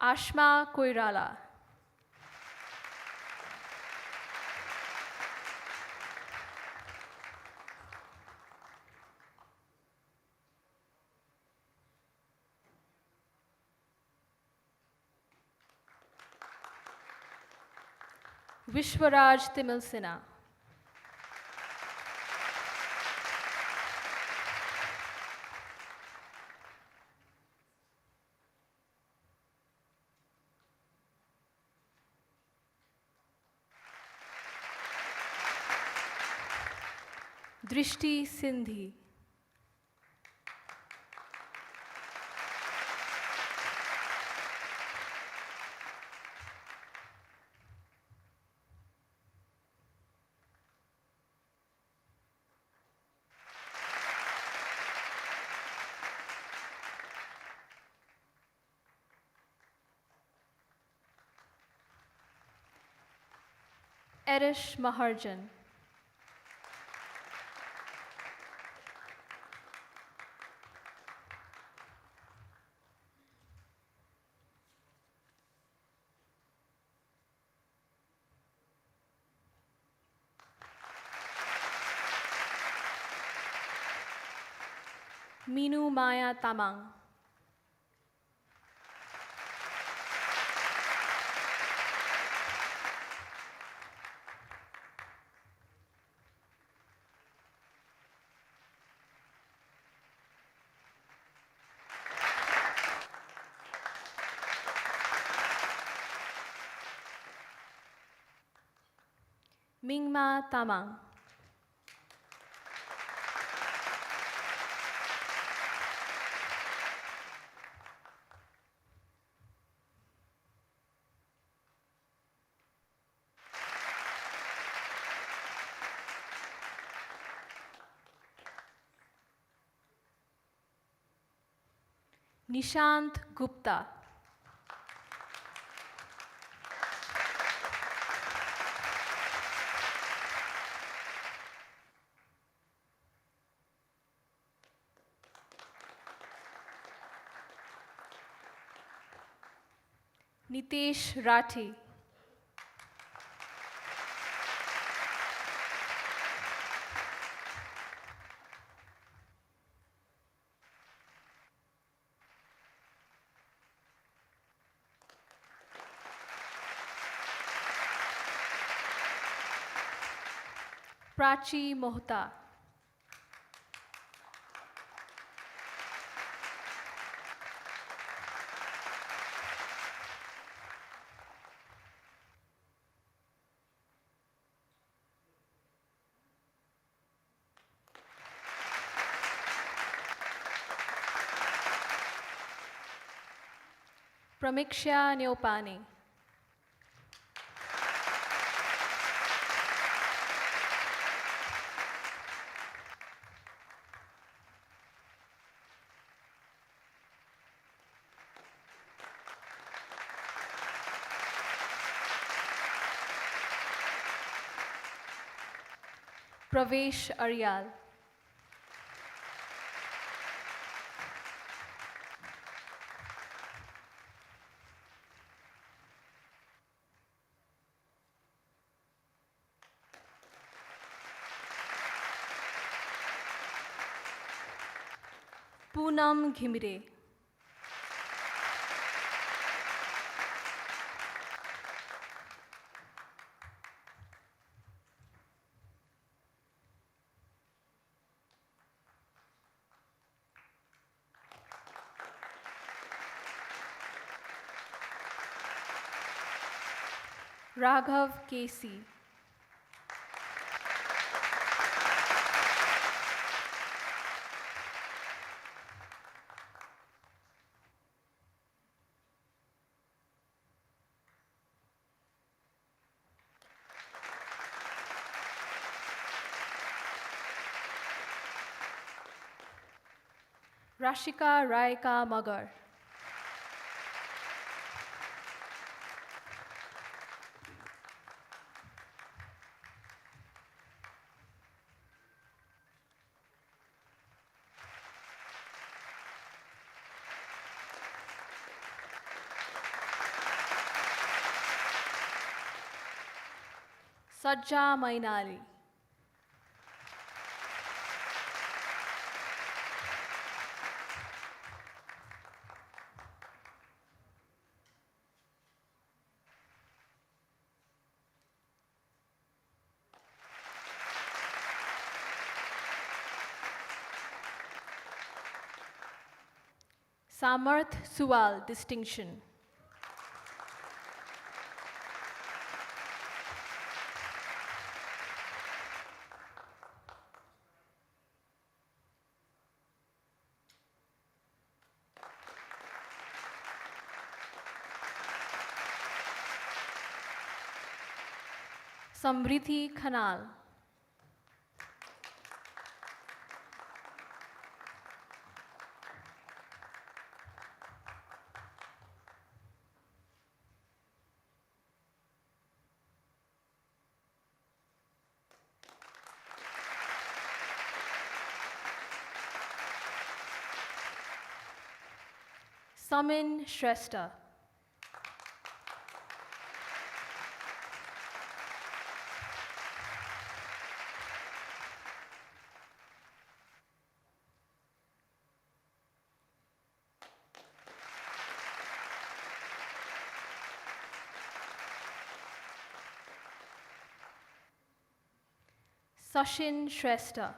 Ashma Koirala. Vishwaraj Timilsina. Drishti Sindhi. Erish Maharjan. Minu Maya Tamang. Mingma Tamang. Nishant Gupta. Nitesh Rathi. Prachi Mohta. Pramiksha Neopani. Pravesh Aryal. Poonam Ghimire. Raghav Casey. Rashika Raika Magar. Sajja Mainali. Samarth Suwal Distinction. Samriddhi Khanal. Samin Shrestha. Sachin Shrestha.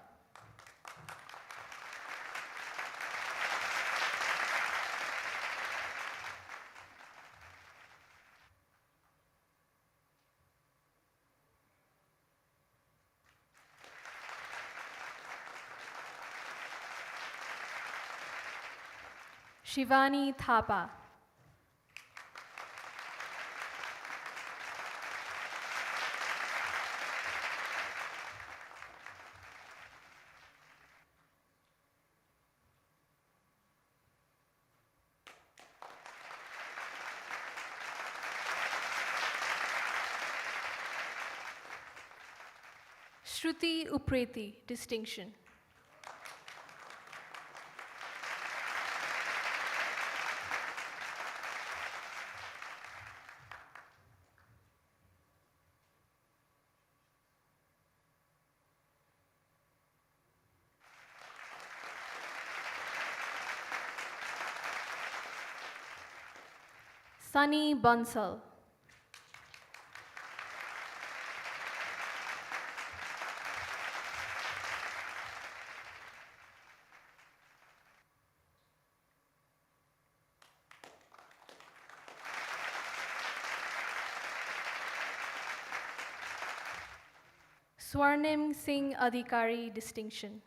Shivani Thapa. Shruti Upreti, distinction. Sunny Bansal. Swarnim Singh Adhikari, distinction.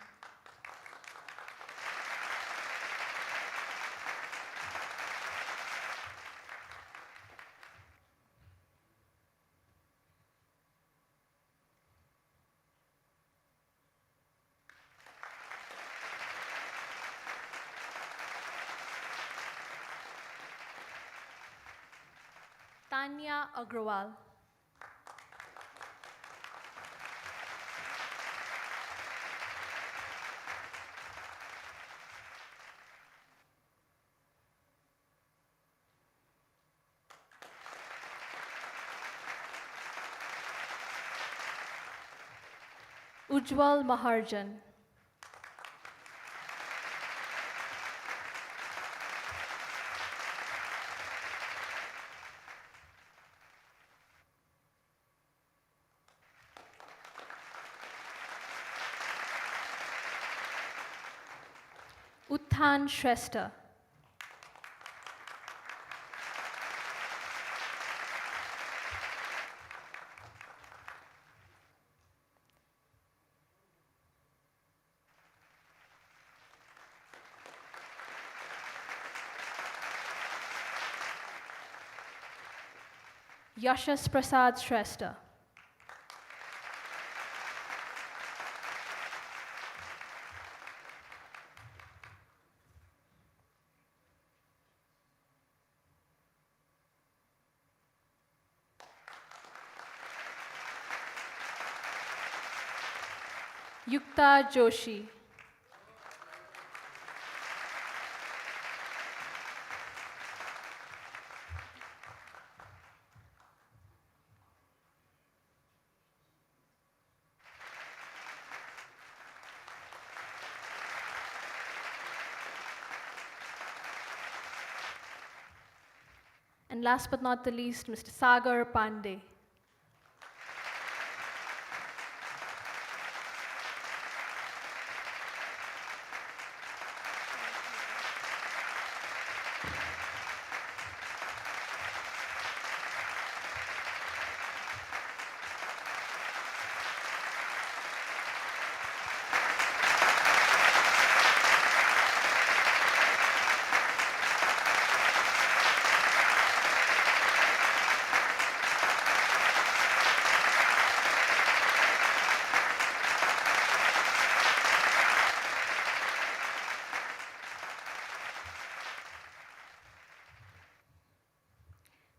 Tanya Agrawal. Ujjwal Maharjan. Uttan Shrestha. Yashas Prasad Shrestha. Yukta Joshi. And last but not the least, Mr. Sagar Pandey.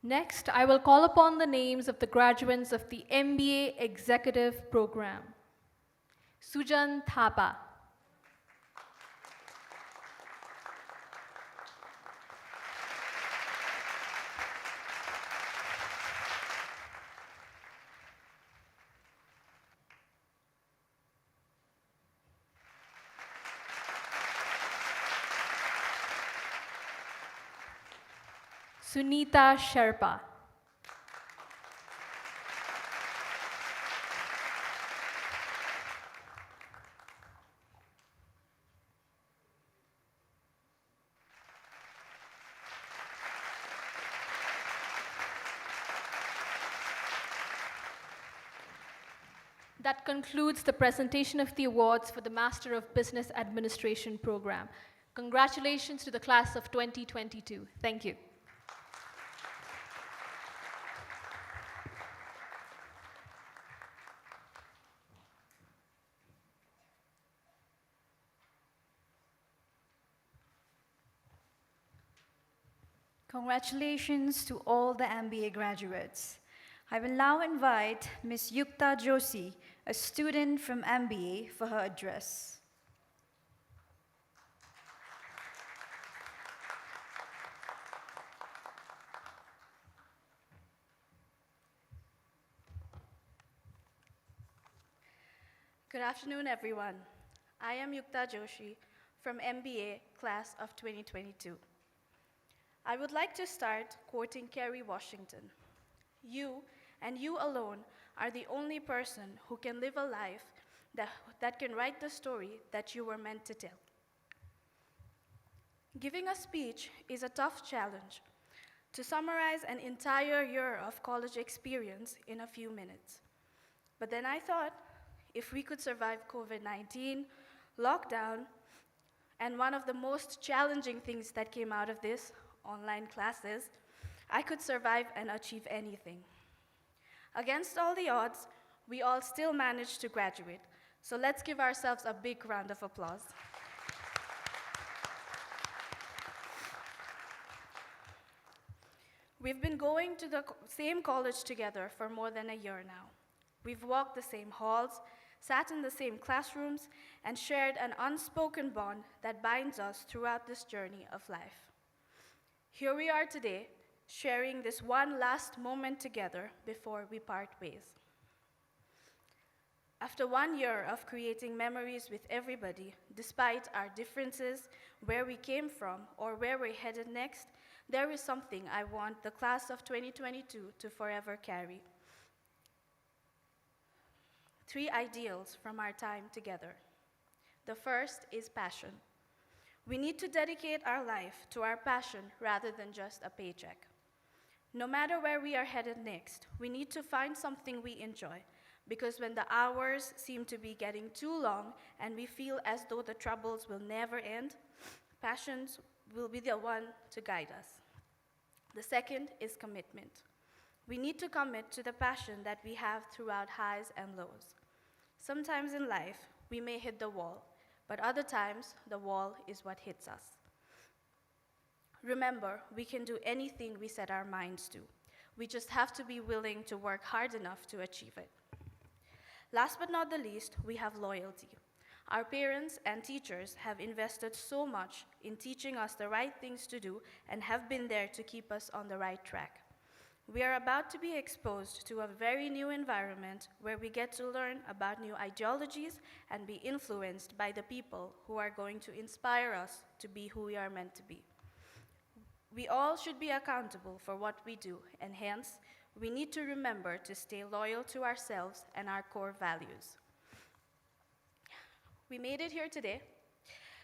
Next, I will call upon the names of the graduates of the MBA Executive Program. Sujan Thapa. Sunita Sherpa. That concludes the presentation of the awards for the Master of Business Administration program. Congratulations to the class of 2022. Thank you. Congratulations to all the MBA graduates. I will now invite Ms. Yukta Joshi, a student from MBA, for her address. Good afternoon, everyone. I am Yukta Joshi from MBA class of 2022. I would like to start quoting Kerry Washington. You and you alone are the only person who can live a life that can write the story that you were meant to tell. Giving a speech is a tough challenge. To summarize an entire year of college experience in a few minutes. But then I thought, if we could survive COVID-19, lockdown, and one of the most challenging things that came out of this, online classes, I could survive and achieve anything. Against all the odds, we all still managed to graduate. So let's give ourselves a big round of applause. We've been going to the same college together for more than a year now. We've walked the same halls, sat in the same classrooms, and shared an unspoken bond that binds us throughout this journey of life. Here we are today, sharing this one last moment together before we part ways. After 1 year of creating memories with everybody, despite our differences, where we came from, or where we're headed next, there is something I want the class of 2022 to forever carry. 3 ideals from our time together. The first is passion. We need to dedicate our life to our passion rather than just a paycheck. No matter where we are headed next, we need to find something we enjoy, because when the hours seem to be getting too long and we feel as though the troubles will never end, passions will be the one to guide us. The second is commitment. We need to commit to the passion that we have throughout highs and lows. Sometimes in life, we may hit the wall, but other times, the wall is what hits us. Remember, we can do anything we set our minds to. We just have to be willing to work hard enough to achieve it. Last but not the least, we have loyalty. Our parents and teachers have invested so much in teaching us the right things to do and have been there to keep us on the right track. We are about to be exposed to a very new environment where we get to learn about new ideologies and be influenced by the people who are going to inspire us to be who we are meant to be. We all should be accountable for what we do, and hence, we need to remember to stay loyal to ourselves and our core values. We made it here today.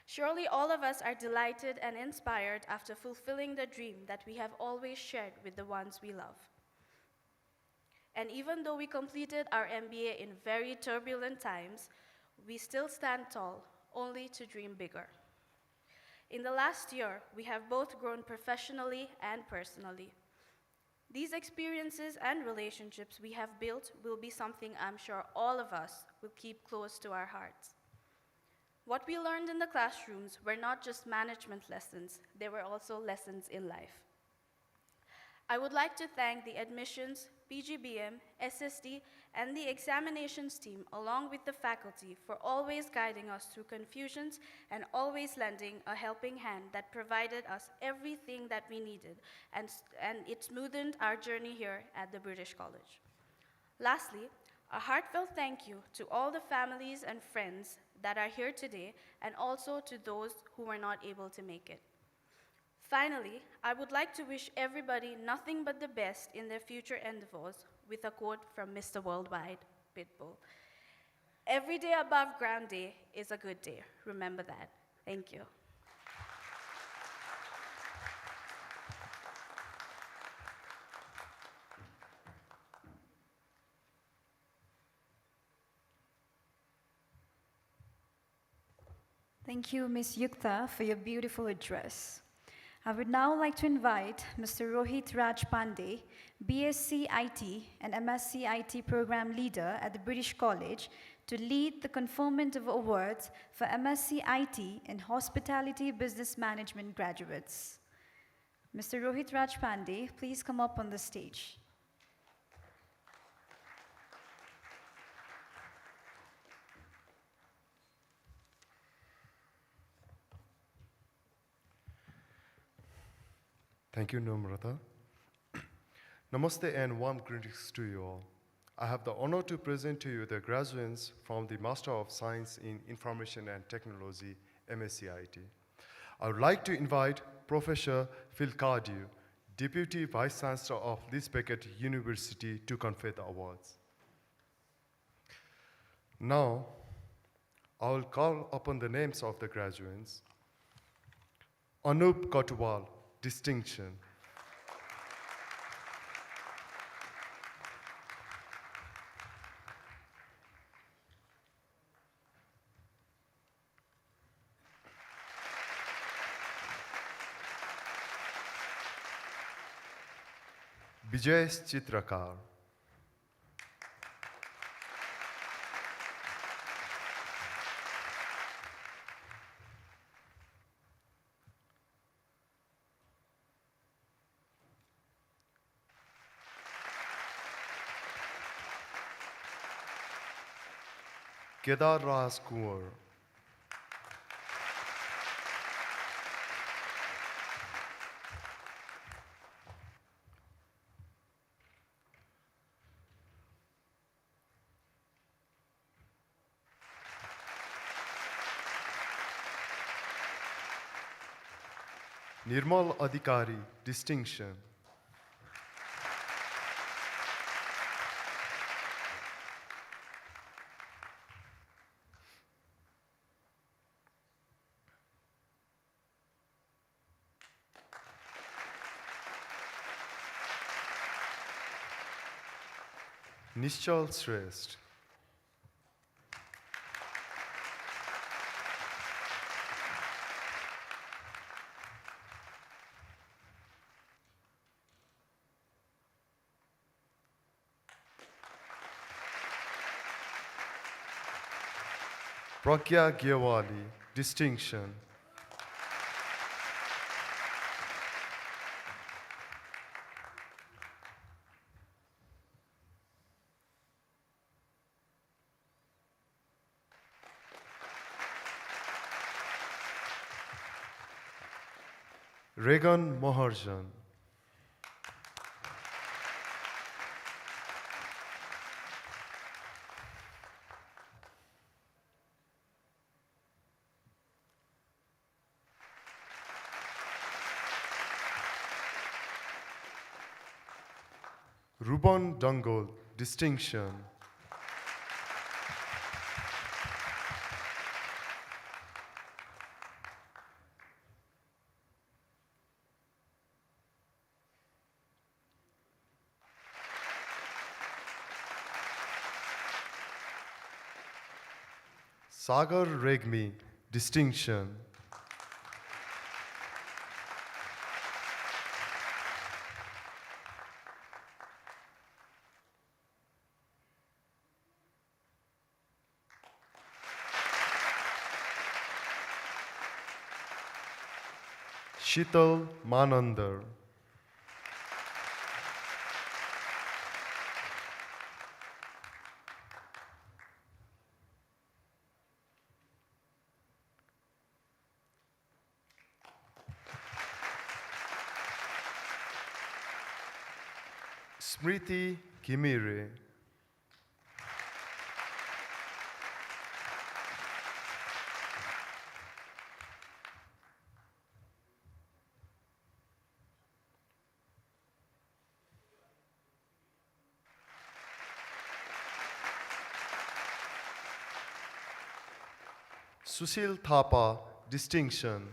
Surely all of us are delighted and inspired after fulfilling the dream that we have always shared with the ones we love. And even though we completed our MBA in very turbulent times, we still stand tall, only to dream bigger. In the last year, we have both grown professionally and personally. These experiences and relationships we have built will be something I'm sure all of us will keep close to our hearts. What we learned in the classrooms were not just management lessons, they were also lessons in life. I would like to thank the admissions, PGBM, SSD, and the examinations team, along with the faculty, for always guiding us through confusions and always lending a helping hand that provided us everything that we needed, and it smoothened our journey here at the British College. Lastly, a heartfelt thank you to all the families and friends that are here today, and also to those who were not able to make it. Finally, I would like to wish everybody nothing but the best in their future endeavors with a quote from Mr. Worldwide, Pitbull. Every day above ground day is a good day. Remember that. Thank you. Thank you, Ms. Yukta, for your beautiful address. I would now like to invite Mr. Rohit Raj Pandey, BSc IT and MSc IT Program Leader at the British College, to lead the conferment of awards for MSc IT and Hospitality Business Management graduates. Mr. Rohit Raj Pandey, please come up on the stage. Thank you, Namrata. Namaste and warm greetings to you all. I have the honor to present to you the graduates from the Master of Science in Information and Technology, MSc IT. I would like to invite Professor Phil Cardew, Deputy Vice Chancellor of Leeds Beckett University, to confer the awards. Now, I will call upon the names of the graduates. Anup Kotwal, distinction. Bijayesh Chitrakar. Kedar Raj Kumar. Nirmal Adhikari, distinction. Nishchal Shrestha. Pragya Gyawali, distinction. Regan Moharjan. Ruban Dangol, distinction. Sagar Regmi, distinction. Shital Manandar. Smriti Kimire. Sushil Thapa, distinction.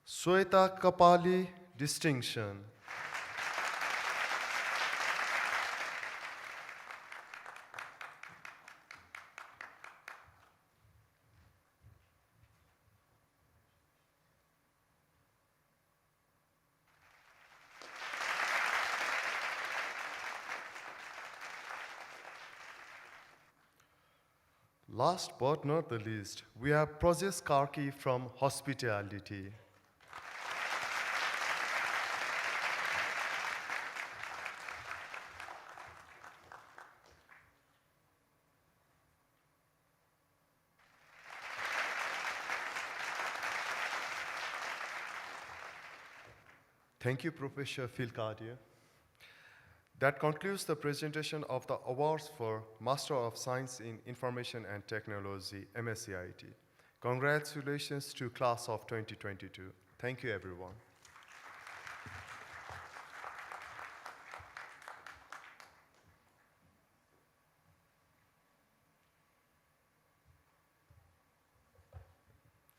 Sweta Kapali, distinction. Last but not the least, we have Projes Karki from Hospitality. Thank you, Professor Phil Cardew. That concludes the presentation of the awards for Master of Science in Information and Technology, MSCIT. Congratulations to class of 2022. Thank you, everyone.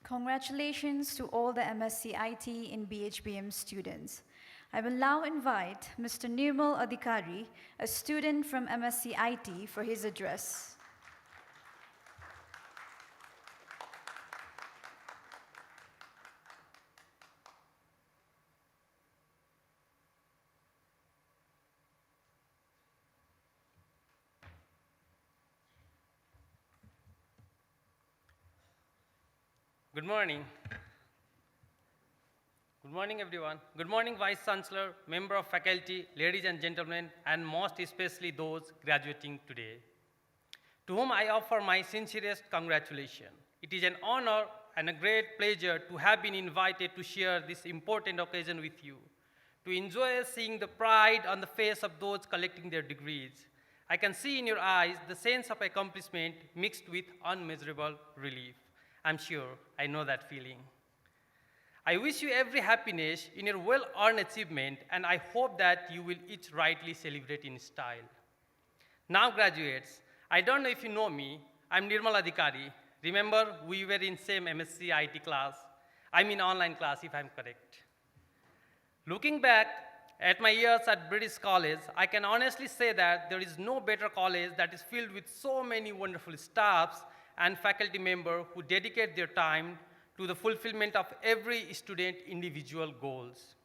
Congratulations to all the MSCIT in BHBM students. I will now invite Mr. Nirmal Adhikari, a student from MSCIT, for his address. Good morning. Good morning, everyone. Good morning, Vice Chancellor, member of faculty, ladies and gentlemen, and most especially those graduating today, to whom I offer my sincerest congratulations. It is an honor and a great pleasure to have been invited to share this important occasion with you, to enjoy seeing the pride on the face of those collecting their degrees. I can see in your eyes the sense of accomplishment mixed with unmeasurable relief. I'm sure I know that feeling. I wish you every happiness in your well-earned achievement, and I hope that you will each rightly celebrate in style. Now, graduates, I don't know if you know me. I'm Nirmal Adhikari. Remember, we were in same MSc IT class. I mean online class, if I'm correct. Looking back at my years at British College, I can honestly say that there is no better college that is filled with so many wonderful staffs and faculty members who dedicate their time to the fulfillment of every student's individual goals.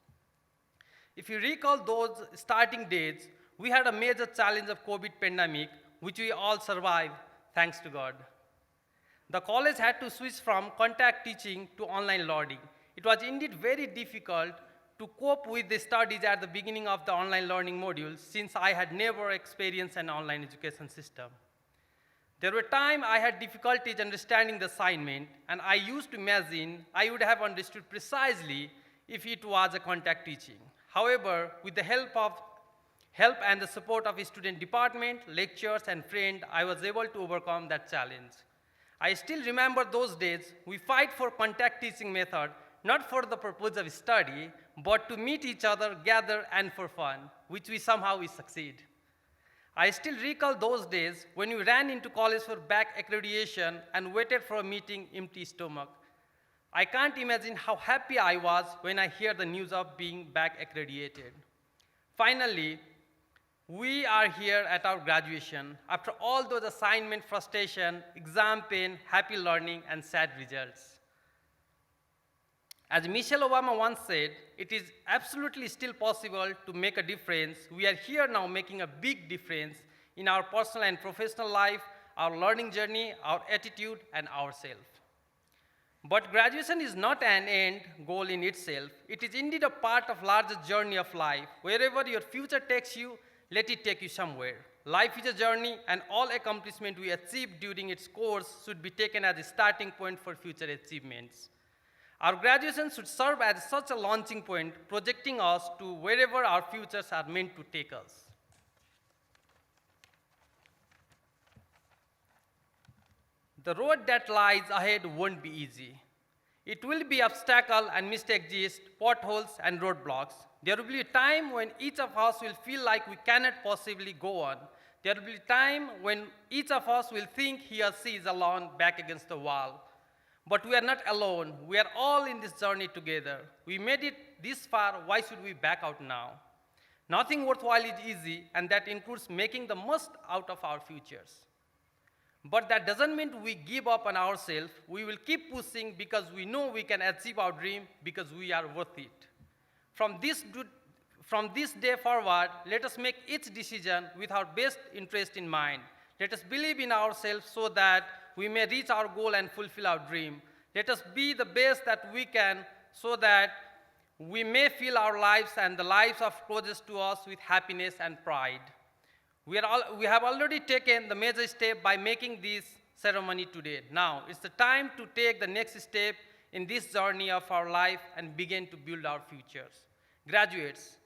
If you recall those starting days, we had a major challenge of COVID pandemic, which we all survived, thanks to God. The college had to switch from contact teaching to online learning. It was indeed very difficult to cope with the studies at the beginning of the online learning module, since I had never experienced an online education system. There were times I had difficulties understanding the assignment, and I used to imagine I would have understood precisely if it was a contact teaching. However, with the help and the support of a student department, lecturers, and friends, I was able to overcome that challenge. I still remember those days. We fight for contact teaching method, not for the purpose of study, but to meet each other, gather, and for fun, which we somehow succeed. I still recall those days when we ran into college for back accreditation and waited for a meeting empty stomach. I can't imagine how happy I was when I heard the news of being back accredited. Finally, we are here at our graduation after all those assignment frustration, exam pain, happy learning, and sad results. As Michelle Obama once said, it is absolutely still possible to make a difference. We are here now making a big difference in our personal and professional life, our learning journey, our attitude, and ourselves. But graduation is not an end goal in itself. It is indeed a part of larger journey of life. Wherever your future takes you, let it take you somewhere. Life is a journey, and all accomplishment we achieve during its course should be taken as a starting point for future achievements. Our graduation should serve as such a launching point, projecting us to wherever our futures are meant to take us. The road that lies ahead won't be easy. It will be obstacle and mistake exist, potholes and roadblocks. There will be a time when each of us will feel like we cannot possibly go on. There will be a time when each of us will think he or she is alone back against the wall. But we are not alone. We are all in this journey together. We made it this far, why should we back out now? Nothing worthwhile is easy, and that includes making the most out of our futures. But that doesn't mean we give up on ourselves. We will keep pushing because we know we can achieve our dream because we are worth it. From this day forward, let us make each decision with our best interest in mind. Let us believe in ourselves so that we may reach our goal and fulfill our dream. Let us be the best that we can so that we may fill our lives and the lives of closest to us with happiness and pride. We have already taken the major step by making this ceremony today. Now, it's the time to take the next step in this journey of our life and begin to build our futures. Graduates,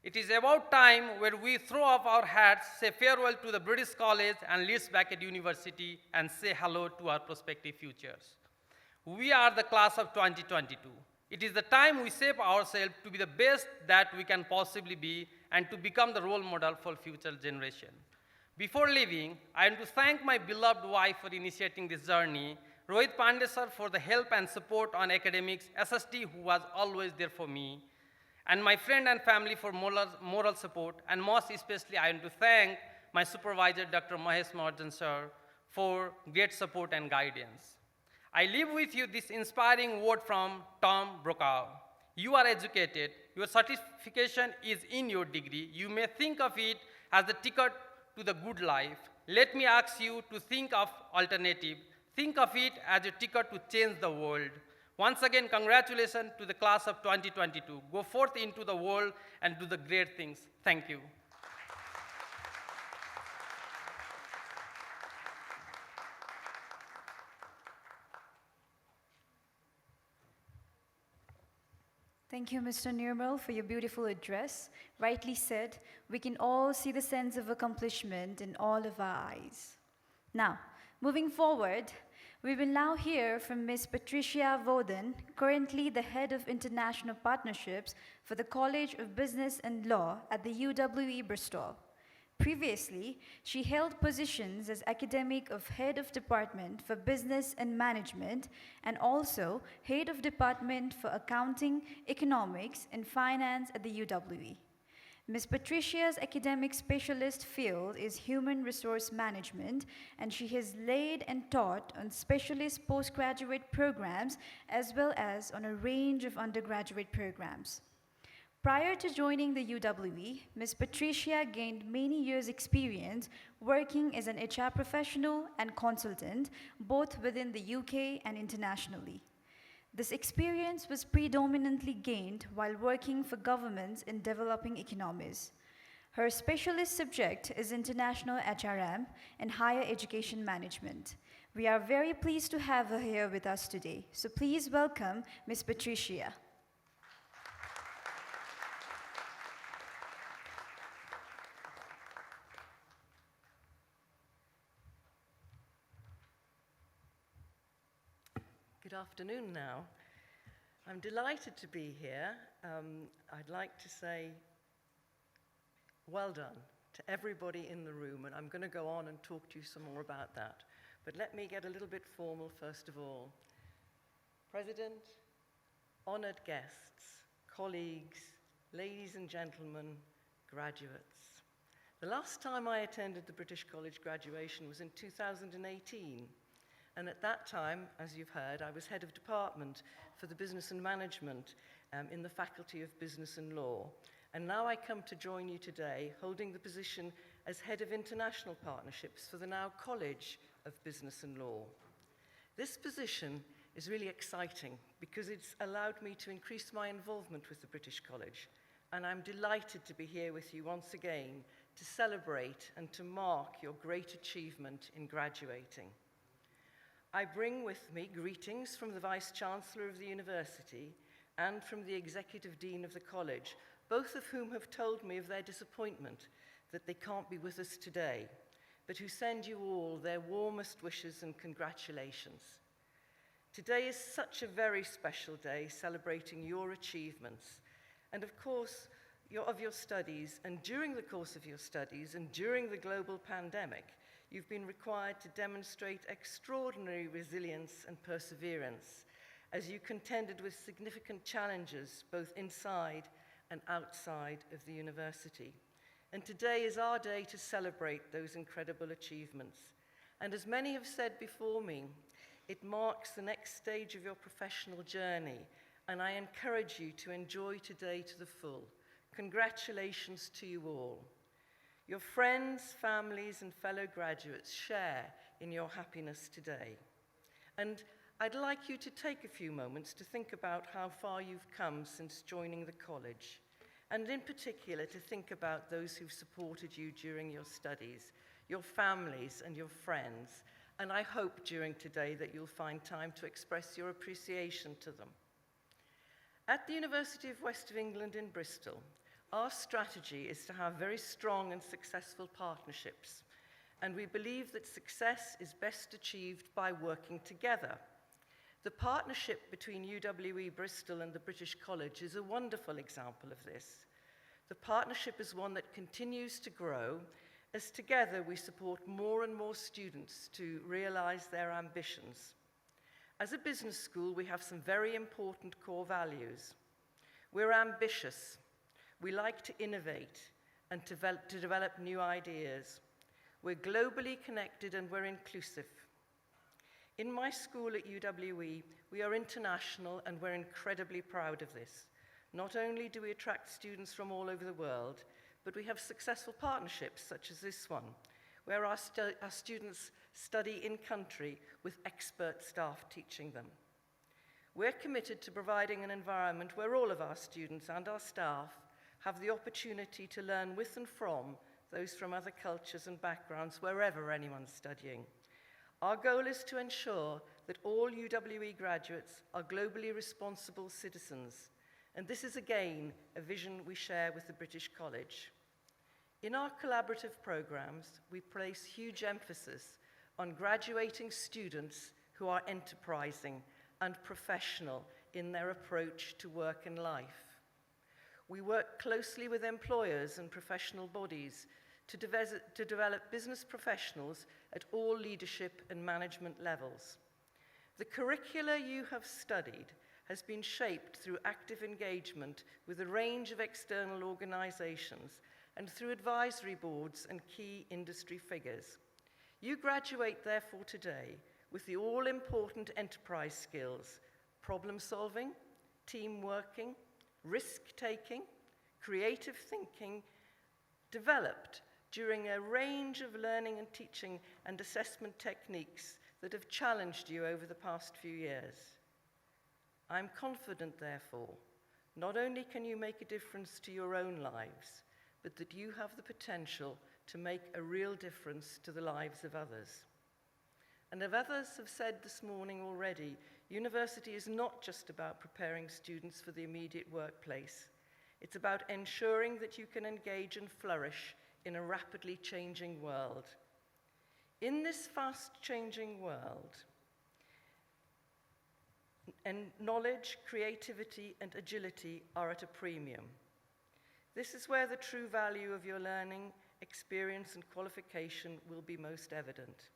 it is about time where we throw off our hats, say farewell to the British College and Leeds Beckett University, and say hello to our prospective futures. We are the class of 2022. It is the time we shape ourselves to be the best that we can possibly be and to become the role model for future generation. Before leaving, I want to thank my beloved wife for initiating this journey, Rohit Pandey sir for the help and support on academics, SST who was always there for me, and my friend and family for moral support, and most especially I want to thank my supervisor, Dr. Mahesh Mahajan sir, for great support and guidance. I leave with you this inspiring word from Tom Brokaw. You are educated, your certification is in your degree. You may think of it as the ticket to the good life. Let me ask you to think of alternative. Think of it as a ticket to change the world. Once again, congratulations to the class of 2022. Go forth into the world and do the great things. Thank you. Thank you, Mr. Nirmal, for your beautiful address. Rightly said, we can all see the sense of accomplishment in all of our eyes. Now, moving forward, we will now hear from Ms. Patricia Voden, currently the Head of International Partnerships for the College of Business and Law at the UWE Bristol. Previously, she held positions as academic of Head of Department for Business and Management and also Head of Department for Accounting, Economics, and Finance at the UWE. Ms. Patricia's academic specialist field is Human Resource Management, and she has led and taught on specialist postgraduate programs as well as on a range of undergraduate programs. Prior to joining the UWE, Ms. Patricia gained many years' experience working as an HR professional and consultant, both within the UK and internationally. This experience was predominantly gained while working for governments in developing economies. Her specialist subject is International HRM and Higher Education Management. We are very pleased to have her here with us today, so please welcome Ms. Patricia. Good afternoon now. I'm delighted to be here. I'd like to say well done to everybody in the room, and I'm going to go on and talk to you some more about that. But let me get a little bit formal first of all. President, honored guests, colleagues, ladies and gentlemen, graduates. The last time I attended the British College graduation was in 2018. And at that time, as you've heard, I was head of department for the business and management in the Faculty of Business and Law. And now I come to join you today holding the position as head of international partnerships for the now College of Business and Law. This position is really exciting because it's allowed me to increase my involvement with the British College. And I'm delighted to be here with you once again to celebrate and to mark your great achievement in graduating. I bring with me greetings from the Vice-Chancellor of the University and from the Executive Dean of the College, both of whom have told me of their disappointment that they can't be with us today. but who send you all their warmest wishes and congratulations. Today is such a very special day celebrating your achievements and, of course, of your studies, and during the course of your studies and during the global pandemic, you've been required to demonstrate extraordinary resilience and perseverance as you contended with significant challenges both inside and outside of the university. And today is our day to celebrate those incredible achievements. And as many have said before me, it marks the next stage of your professional journey, and I encourage you to enjoy today to the full. Congratulations to you all. Your friends, families, and fellow graduates share in your happiness today. And I'd like you to take a few moments to think about how far you've come since joining the college, and in particular to think about those who've supported you during your studies, your families and your friends, and I hope during today that you'll find time to express your appreciation to them. At the University of West of England in Bristol, our strategy is to have very strong and successful partnerships, and we believe that success is best achieved by working together. The partnership between UWE Bristol and the British College is a wonderful example of this. The partnership is one that continues to grow as together we support more and more students to realize their ambitions. As a business school, we have some very important core values. We're ambitious. We like to innovate and to develop new ideas. We're globally connected and we're inclusive. In my school at UWE, we are international and we're incredibly proud of this. Not only do we attract students from all over the world, but we have successful partnerships such as this one, where our students study in country with expert staff teaching them. We're committed to providing an environment where all of our students and our staff have the opportunity to learn with and from those from other cultures and backgrounds wherever anyone's studying. Our goal is to ensure that all UWE graduates are globally responsible citizens, and this is again a vision we share with the British College. In our collaborative programs, we place huge emphasis on graduating students who are enterprising and professional in their approach to work and life. We work closely with employers and professional bodies to develop business professionals at all leadership and management levels. The curricula you have studied has been shaped through active engagement with a range of external organizations and through advisory boards and key industry figures. You graduate, therefore, today with the all-important enterprise skills: problem solving, team working, risk-taking, creative thinking, developed during a range of learning and teaching and assessment techniques that have challenged you over the past few years. I'm confident, therefore, not only can you make a difference to your own lives, but that you have the potential to make a real difference to the lives of others. And as others have said this morning already, university is not just about preparing students for the immediate workplace. It's about ensuring that you can engage and flourish in a rapidly changing world. In this fast-changing world, and knowledge, creativity, and agility are at a premium. This is where the true value of your learning, experience, and qualification will be most evident.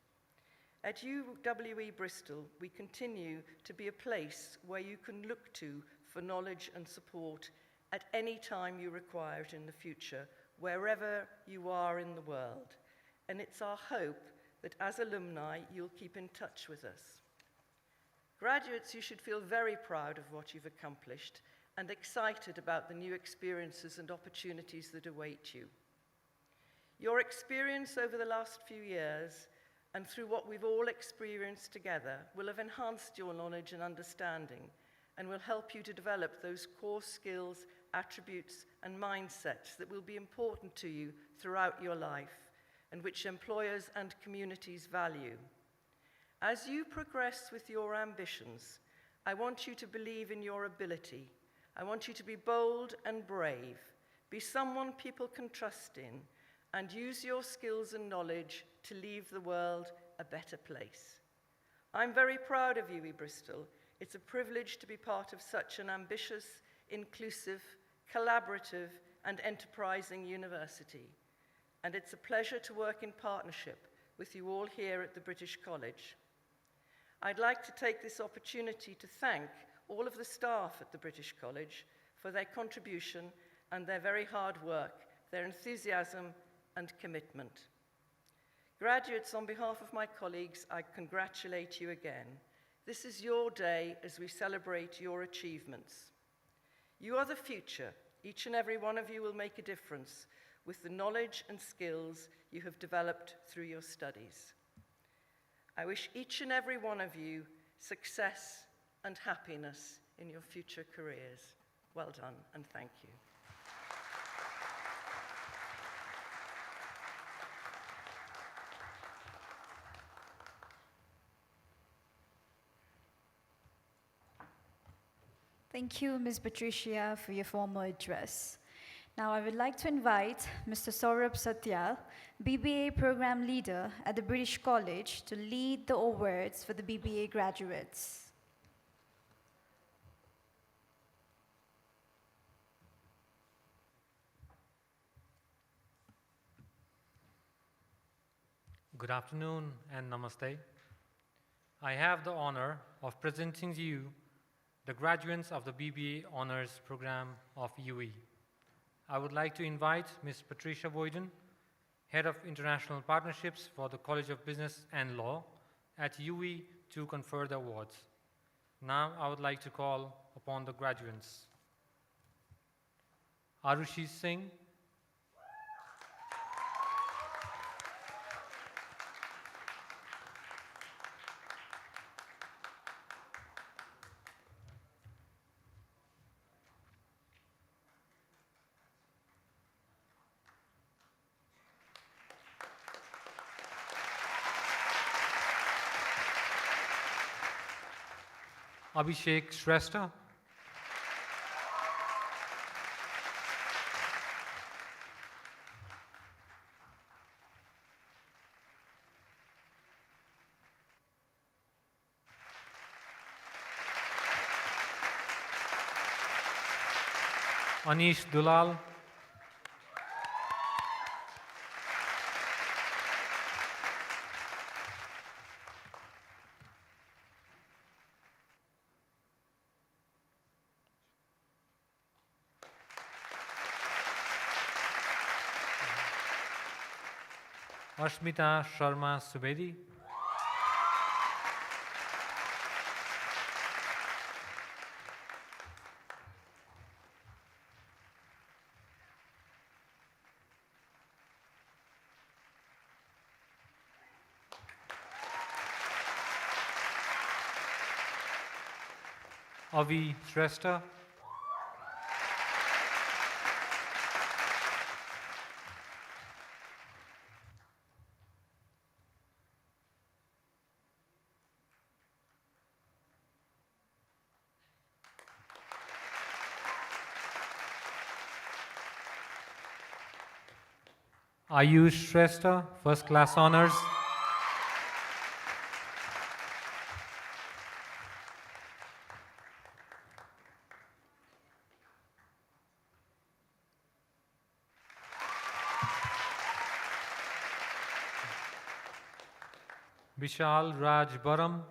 At UWE Bristol, we continue to be a place where you can look to for knowledge and support at any time you require it in the future, wherever you are in the world. And it's our hope that as alumni, you'll keep in touch with us. Graduates, you should feel very proud of what you've accomplished and excited about the new experiences and opportunities that await you. Your experience over the last few years and through what we've all experienced together will have enhanced your knowledge and understanding and will help you to develop those core skills, attributes, and mindsets that will be important to you throughout your life and which employers and communities value. As you progress with your ambitions, I want you to believe in your ability. I want you to be bold and brave, be someone people can trust in, and use your skills and knowledge to leave the world a better place. I'm very proud of UWE Bristol. It's a privilege to be part of such an ambitious, inclusive, collaborative, and enterprising university. And it's a pleasure to work in partnership with you all here at the British College. I'd like to take this opportunity to thank all of the staff at the British College for their contribution and their very hard work, their enthusiasm and commitment. Graduates, on behalf of my colleagues, I congratulate you again. This is your day as we celebrate your achievements. You are the future. Each and every one of you will make a difference with the knowledge and skills you have developed through your studies. I wish each and every one of you success and happiness in your future careers. Well done, and thank you. Thank you, Ms. Patricia, for your formal address. Now, I would like to invite Mr. Saurabh Satyal, BBA Program Leader at the British College, to lead the awards for the BBA graduates. Good afternoon and namaste. I have the honor of presenting to you the graduates of the BBA Honors Program of UWE. I would like to invite Ms. Patricia Boyden, Head of International Partnerships for the College of Business and Law at UWE, to confer the awards. Now I would like to call upon the graduates. Arushi Singh, Abhishek Shrestha, Anish Dulal, Ashmita Sharma Subedi, Avi Shrestha, Ayush Shrestha, First Class Honors, Vishal Raj Baram,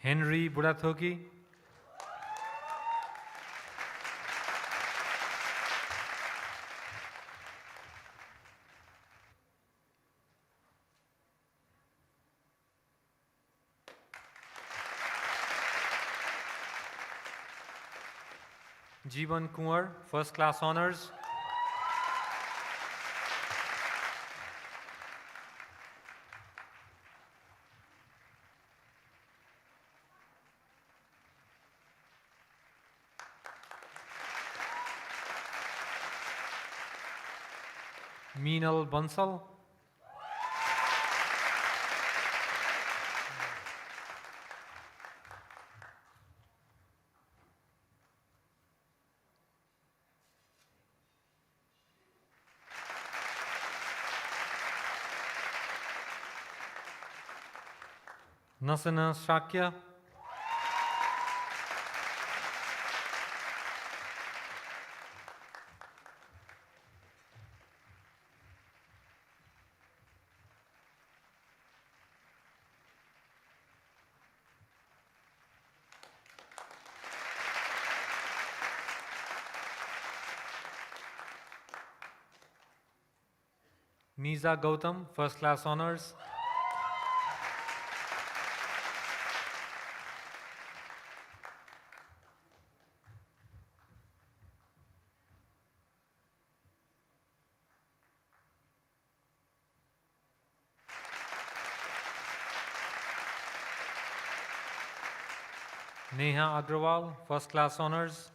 Henry Budathoki, Jeevan Kumar, First Class Honors, Meenal Bansal, Nasana Shakya, Niza Gautam, First Class Honors, Neha Agrawal, First Class Honors,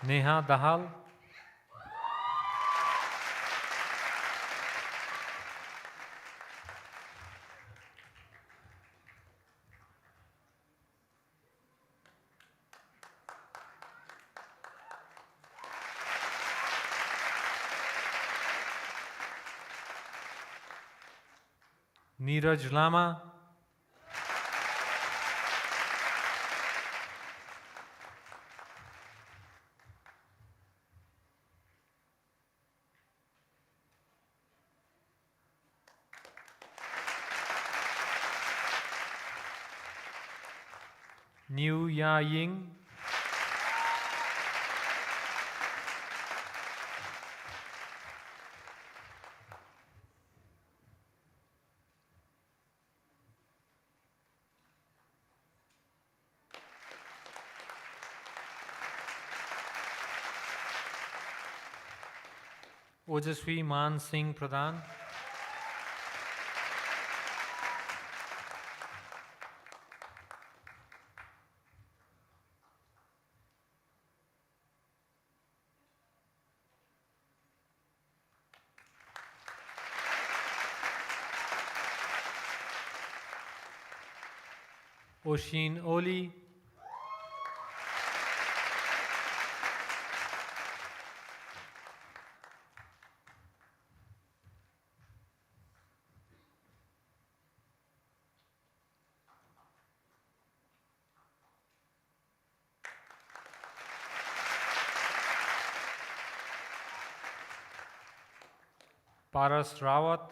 Neha Dahal, Neeraj Lama, Niu Ya Ying, Ojaswi Man Singh Pradhan, Oshin Oli, Paras Rawat,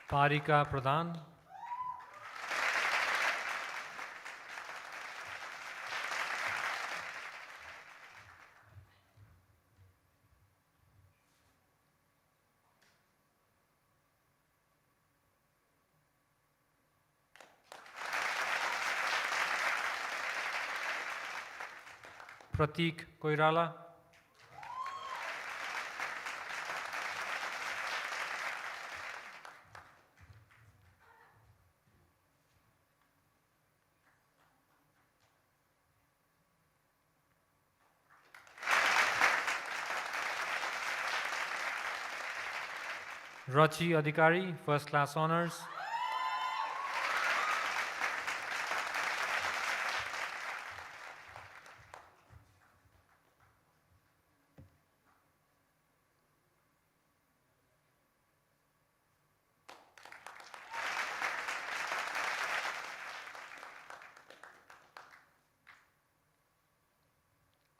Parika Pradhan, Pratik Koirala, Rachi Adhikari, First Class Honors,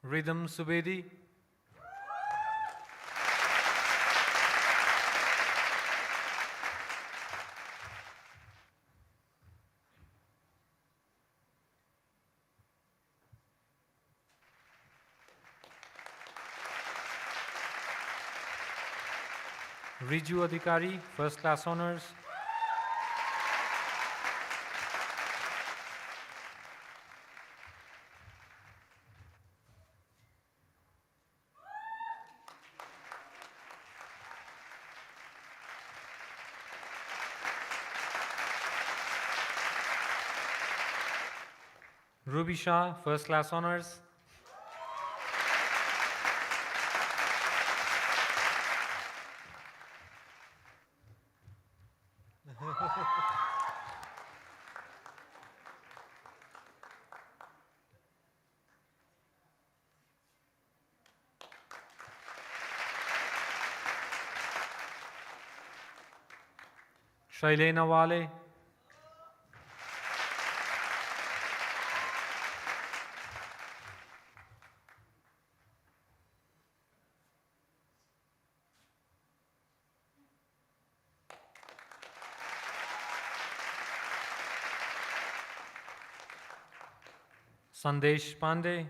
Rhythm Subedi, Riju Adhikari, First Class Honors. Ruby Shah, First Class Honors. Shailena Wale. Sandesh Pandey.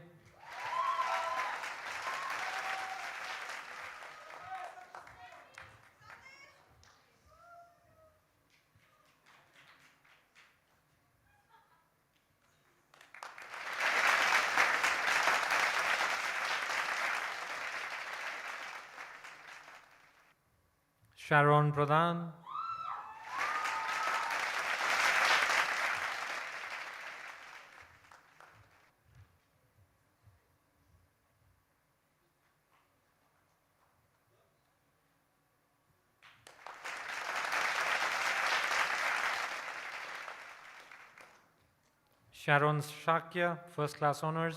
Sharon Pradhan. Sharon Shakya, First Class Honors.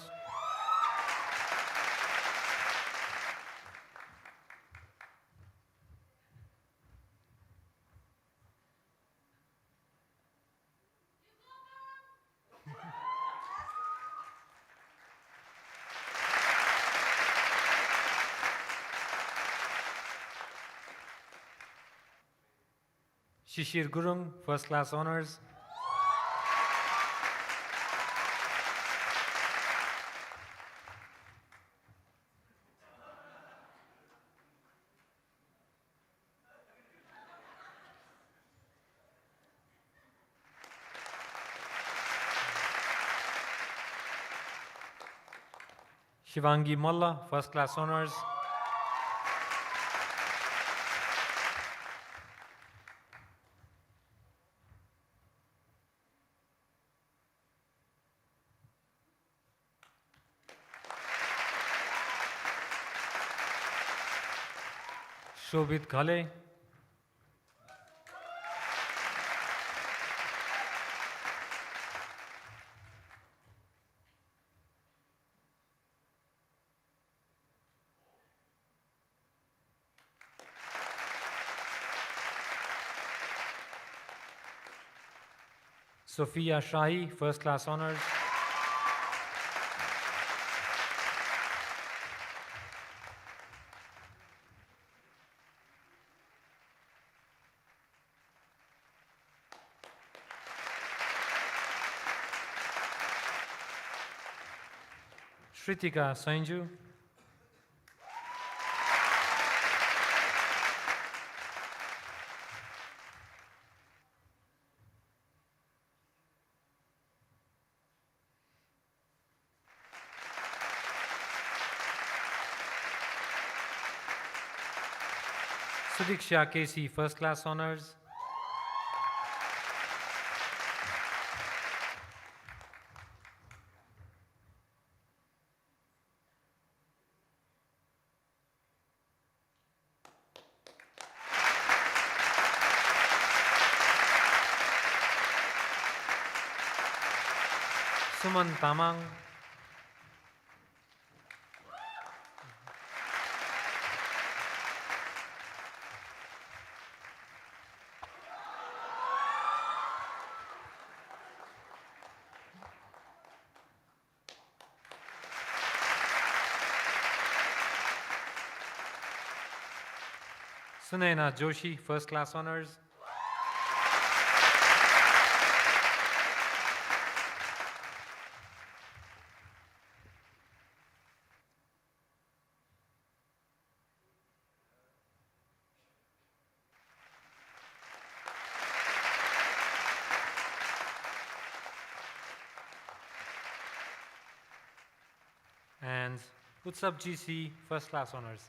Shishir Gurung, First Class Honors. Shivangi Malla, First Class Honors. Shobit Ghale. Sophia Shahi, First Class Honors. Shritika Sanju. Sudiksha Casey, First Class Honors. Suman Tamang. Sunaina Joshi, First Class Honors. and Utsap GC First Class Honors.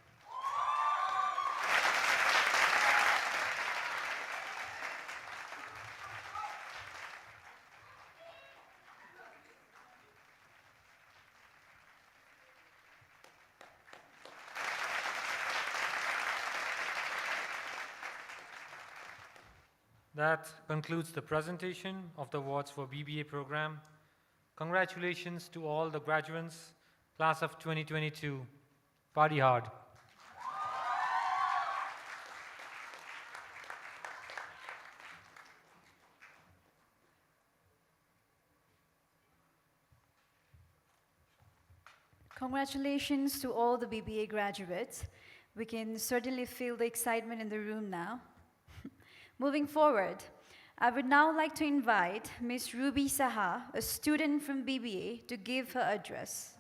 That concludes the presentation of the awards for BBA program. Congratulations to all the graduates, class of 2022. Party hard. Congratulations to all the BBA graduates. We can certainly feel the excitement in the room now. Moving forward, I would now like to invite Ms. Ruby Saha, a student from BBA, to give her address.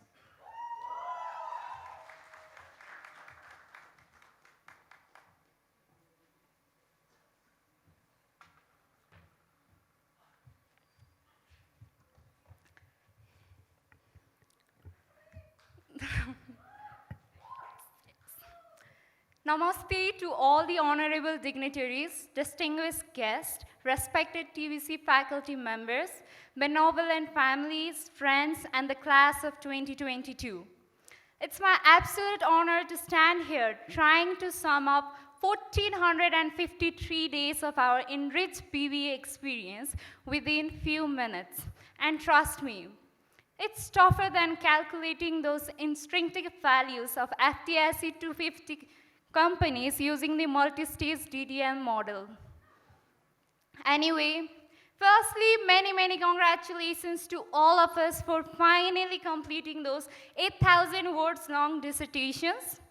Namaste to all the honorable dignitaries, distinguished guests, respected TBC faculty members, benevolent families, friends, and the class of 2022. It's my absolute honor to stand here trying to sum up 1,453 days of our enriched BBA experience within few minutes. And trust me, it's tougher than calculating those instinctive values of FTSE 250 companies using the multi-stage DDM model. Anyway, firstly, many congratulations to all of us for finally completing those 8,000 words long dissertations,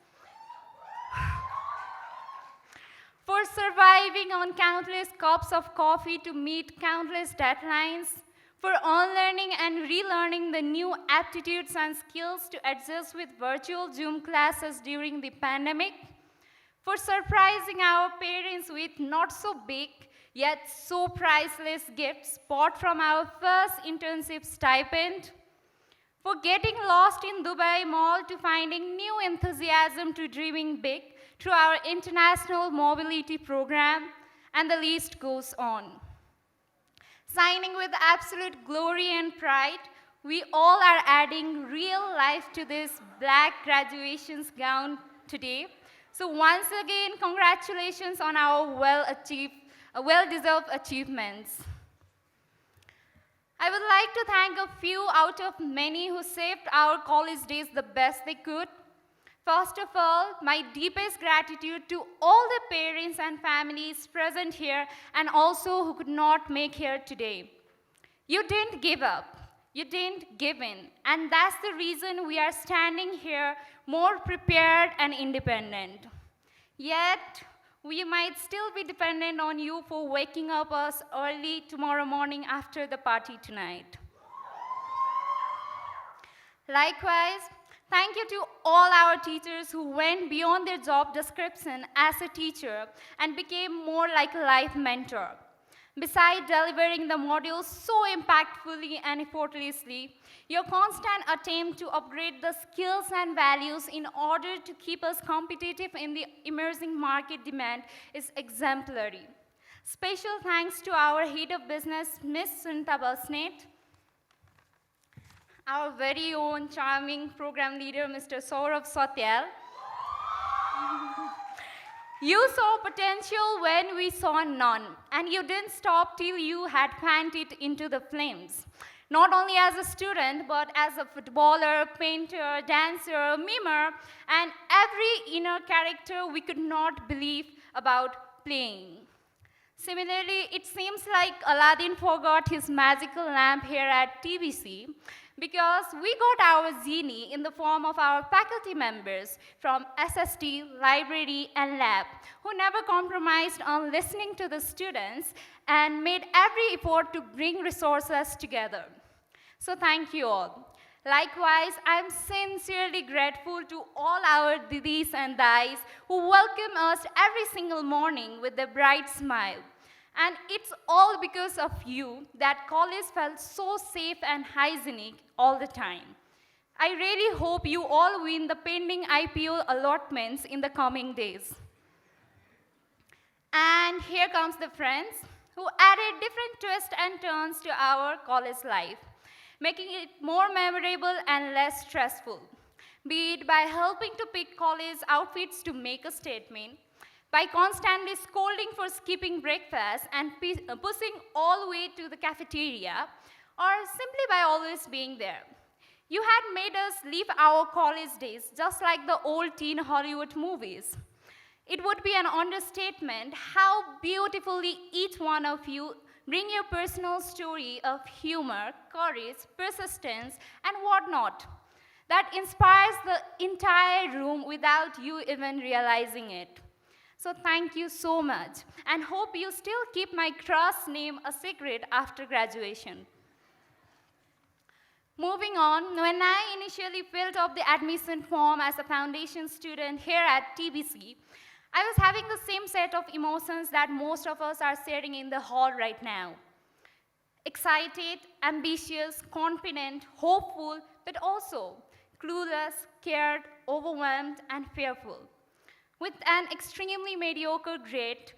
for surviving on countless cups of coffee to meet countless deadlines, for unlearning and relearning the new aptitudes and skills to adjust with virtual Zoom classes during the pandemic, for surprising our parents with not so big yet so priceless gifts bought from our first internship stipend, for getting lost in Dubai Mall to finding new enthusiasm to dreaming big through our international mobility program, and the list goes on. Signing with absolute glory and pride, we all are adding real life to this black graduation's gown today. So once again, congratulations on our well-deserved achievements. I would like to thank a few out of many who saved our college days the best they could. First of all, my deepest gratitude to all the parents and families present here and also who could not make here today. You didn't give up. You didn't give in. And that's the reason we are standing here more prepared and independent. Yet, we might still be dependent on you for waking up us early tomorrow morning after the party tonight. Likewise, thank you to all our teachers who went beyond their job description as a teacher and became more like a life mentor. Besides delivering the modules so impactfully and effortlessly, your constant attempt to upgrade the skills and values in order to keep us competitive in the emerging market demand is exemplary. Special thanks to our head of business, Ms. Sunita Basnet, our very own charming program leader, Mr. Saurabh Satyal. You saw potential when we saw none, and you didn't stop till you had fanned it into the flames. Not only as a student, but as a footballer, painter, dancer, mimer, and every inner character we could not believe about playing. Similarly, it seems like Aladdin forgot his magical lamp here at TBC, because we got our genie in the form of our faculty members from SST, library, and lab, who never compromised on listening to the students and made every effort to bring resources together. So thank you all. Likewise, I'm sincerely grateful to all our didis and dais who welcome us every single morning with a bright smile. And it's all because of you that college felt so safe and hygienic all the time. I really hope you all win the pending IPO allotments in the coming days. And here comes the friends who added different twists and turns to our college life, making it more memorable and less stressful. Be it by helping to pick college outfits to make a statement, by constantly scolding for skipping breakfast and pushing all the way to the cafeteria, or simply by always being there. You had made us live our college days just like the old teen Hollywood movies. It would be an understatement how beautifully each one of you bring your personal story of humor, courage, persistence, and whatnot that inspires the entire room without you even realizing it. So thank you so much, and hope you still keep my crush name a secret after graduation. Moving on, when I initially filled up the admission form as a foundation student here at TBC, I was having the same set of emotions that most of us are sharing in the hall right now. Excited, ambitious, confident, hopeful, but also clueless, scared, overwhelmed, and fearful. With an extremely mediocre grade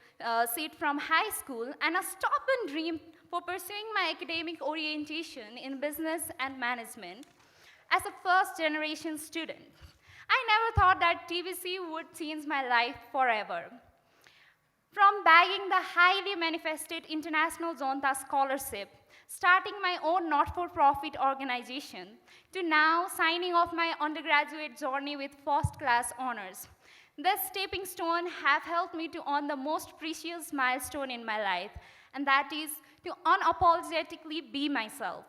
sheet from high school and a stubborn dream for pursuing my academic orientation in business and management as a first-generation student, I never thought that TBC would change my life forever. From bagging the highly manifested International Zonta Scholarship, starting my own not-for-profit organization, to now signing off my undergraduate journey with first-class honors, this stepping stone have helped me to earn the most precious milestone in my life, and that is to unapologetically be myself.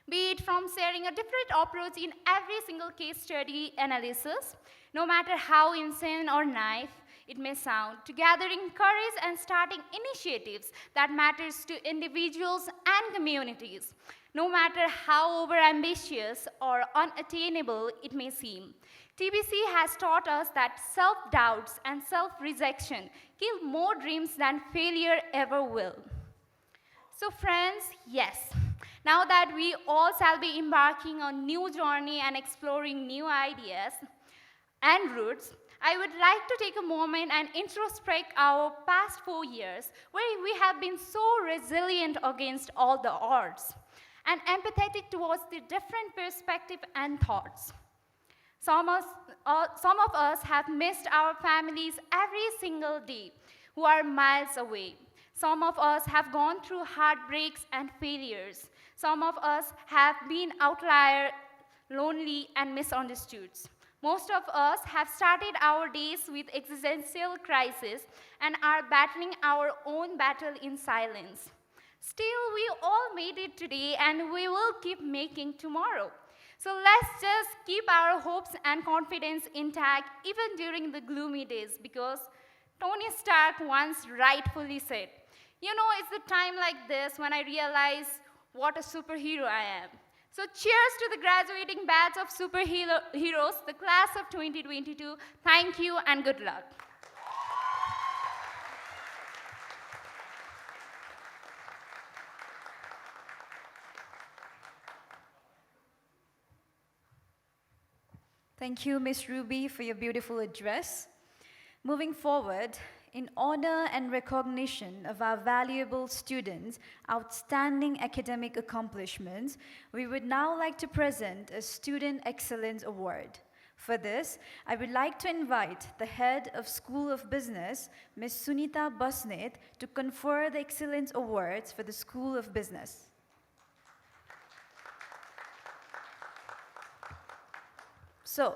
Be it from sharing a different approach in every single case study analysis, no matter how insane or naive it may sound, to gathering courage and starting initiatives that matters to individuals and communities, no matter how overambitious or unattainable it may seem. TBC has taught us that self-doubts and self-rejection kill more dreams than failure ever will. So friends, yes, now that we all shall be embarking on new journey and exploring new ideas and routes, I would like to take a moment and introspect our past 4 years where we have been so resilient against all the odds and empathetic towards the different perspectives and thoughts. Some of us have missed our families every single day who are miles away. Some of us have gone through heartbreaks and failures. Some of us have been outlier, lonely, and misunderstood. Most of us have started our days with existential crisis and are battling our own battle in silence. Still, we all made it today, and we will keep making tomorrow. So let's just keep our hopes and confidence intact even during the gloomy days, because Tony Stark once rightfully said, you know, it's the time like this when I realize what a superhero I am. So cheers to the graduating batch of superheroes, the class of 2022. Thank you and good luck. Thank you, Ms. Ruby, for your beautiful address. Moving forward, in honor and recognition of our valuable students' outstanding academic accomplishments, we would now like to present a Student Excellence Award. For this, I would like to invite the head of School of Business, Ms. Sunita Basnet, to confer the Excellence Awards for the School of Business. So,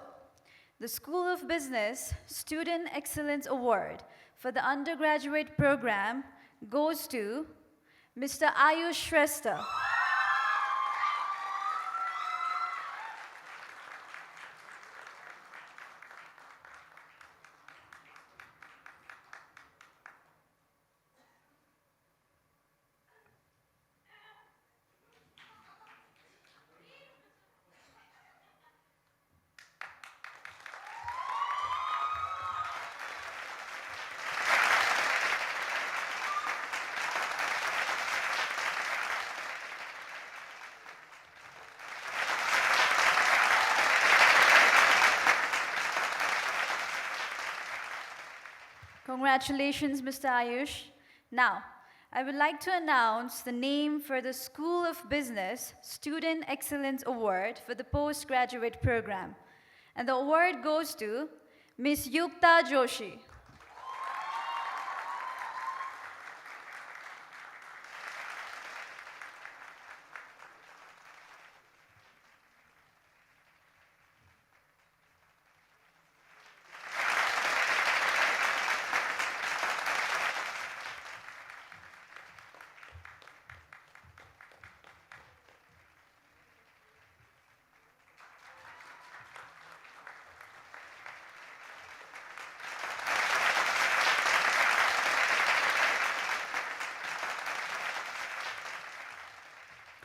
the School of Business Student Excellence Award for the undergraduate program goes to Mr. Ayush Shrestha. Congratulations, Mr. Ayush. Now, I would like to announce the name for the School of Business Student Excellence Award for the postgraduate program. And the award goes to Ms. Yukta Joshi.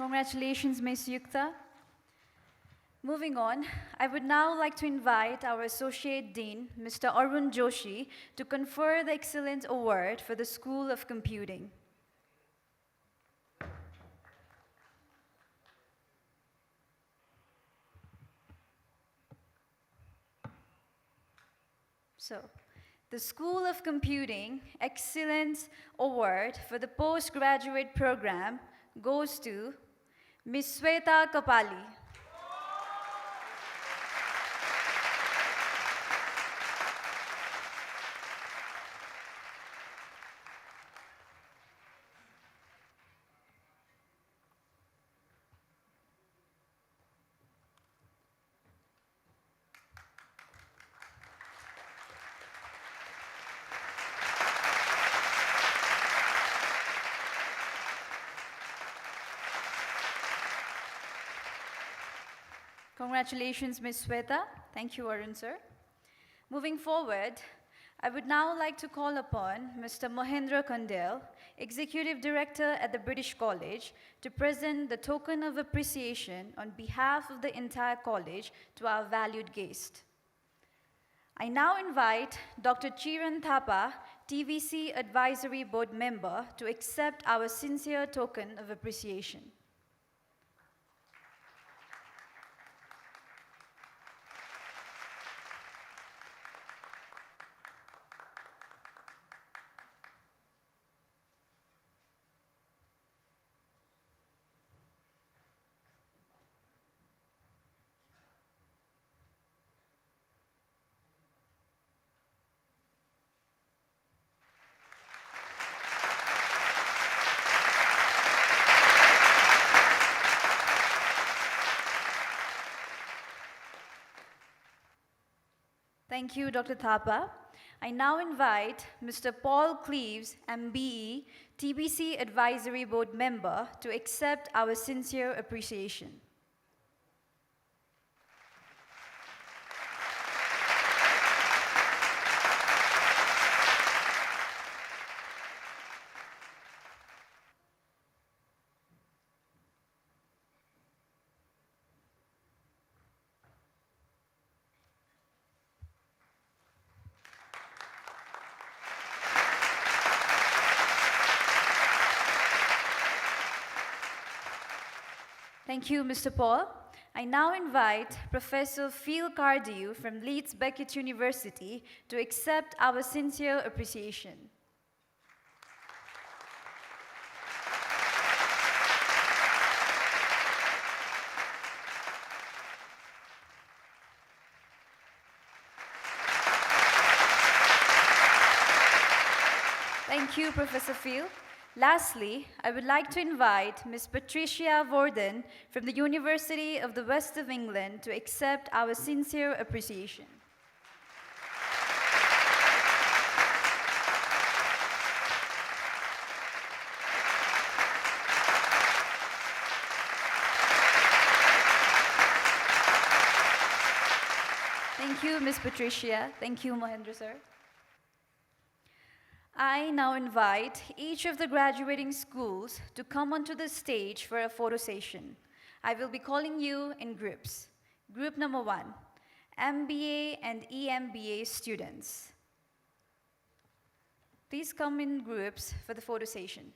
Congratulations, Ms. Yukta. Moving on, I would now like to invite our Associate Dean, Mr. Arun Joshi, to confer the Excellence Award for the School of Computing. So, the School of Computing Excellence Award for the postgraduate program goes to Ms. Sweta Kapali. Congratulations, Ms. Sweta. Thank you, Arun, sir. Moving forward, I would now like to call upon Mr. Mahendra Kandel, Executive Director at the British College, to present the token of appreciation on behalf of the entire college to our valued guest. I now invite Dr. Chiran Thapa, TBC Advisory Board Member, to accept our sincere token of appreciation. Thank you, Dr. Thapa. I now invite Mr. Paul Cleaves, MBE, TBC Advisory Board Member, to accept our sincere appreciation. Thank you, Mr. Paul. I now invite Professor Phil Cardew from Leeds Beckett University to accept our sincere appreciation. Thank you, Professor Phil. Lastly, I would like to invite Ms. Patricia Worden from the University of the West of England to accept our sincere appreciation. Thank you, Ms. Patricia. Thank you, Mahendra, sir. I now invite each of the graduating schools to come onto the stage for a photo session. I will be calling you in groups. Group number 1, MBA and EMBA students. Please come in groups for the photo session.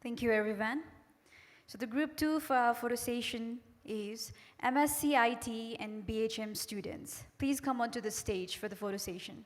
Thank you, everyone. So the group 2 for our photo session is MSc IT and BHM students. Please come onto the stage for the photo session.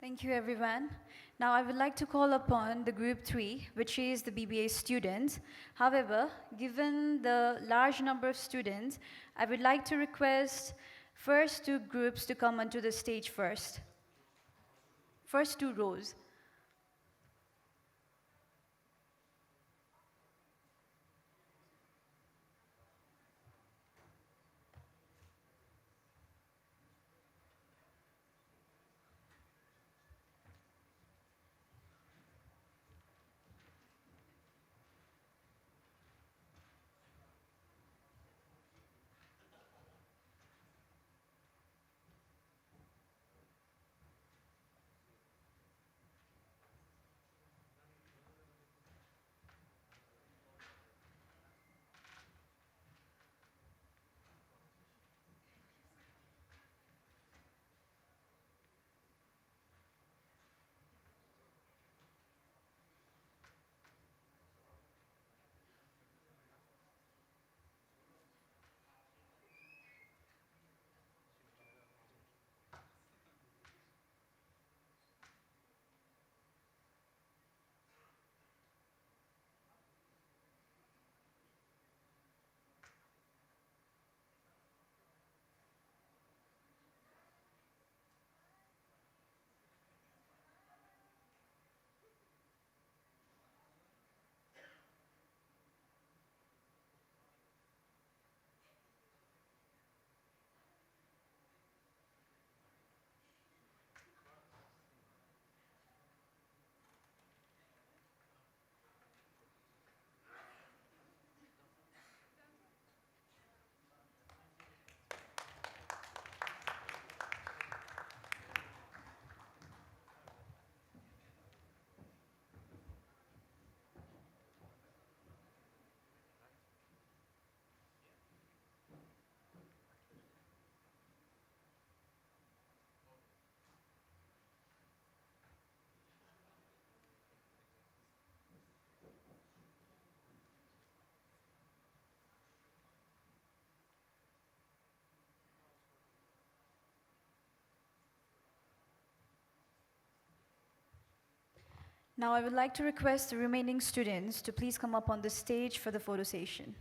Thank you, everyone. Now, I would like to call upon the group 3, which is the BBA students. However, given the large number of students, I would like to request first 2 groups to come onto the stage first. First 2 rows. Now, I would like to request the remaining students to please come up on the stage for the photo session.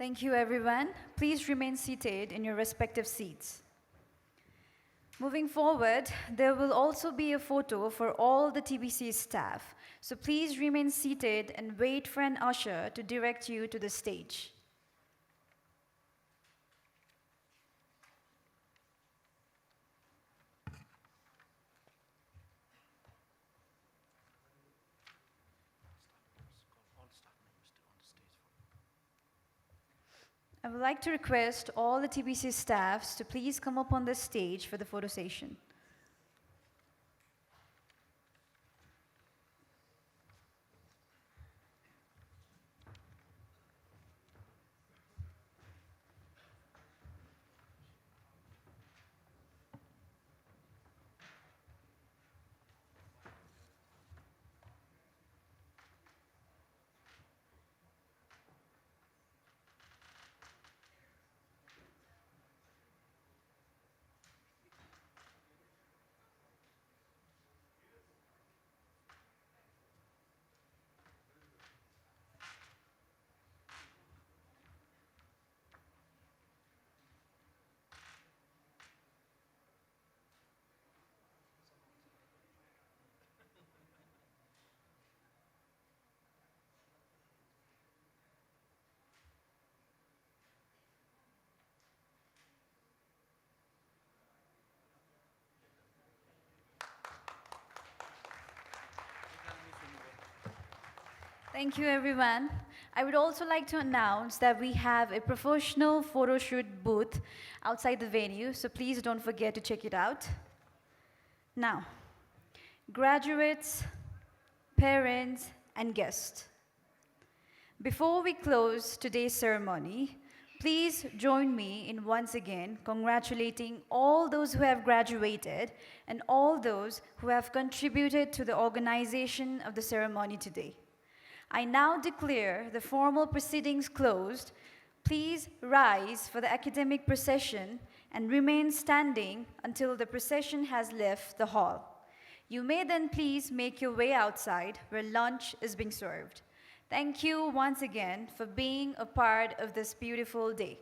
Thank you, everyone. Please remain seated in your respective seats. Moving forward, there will also be a photo for all the TBC staff. So please remain seated and wait for an usher to direct you to the stage. I would like to request all the TBC staffs to please come up on the stage for the photo session. Thank you, everyone. I would also like to announce that we have a professional photo shoot booth outside the venue, so please don't forget to check it out. Now, graduates, parents, and guests, before we close today's ceremony, please join me in once again congratulating all those who have graduated and all those who have contributed to the organization of the ceremony today. I now declare the formal proceedings closed. Please rise for the academic procession and remain standing until the procession has left the hall. You may then please make your way outside where lunch is being served. Thank you once again for being a part of this beautiful day.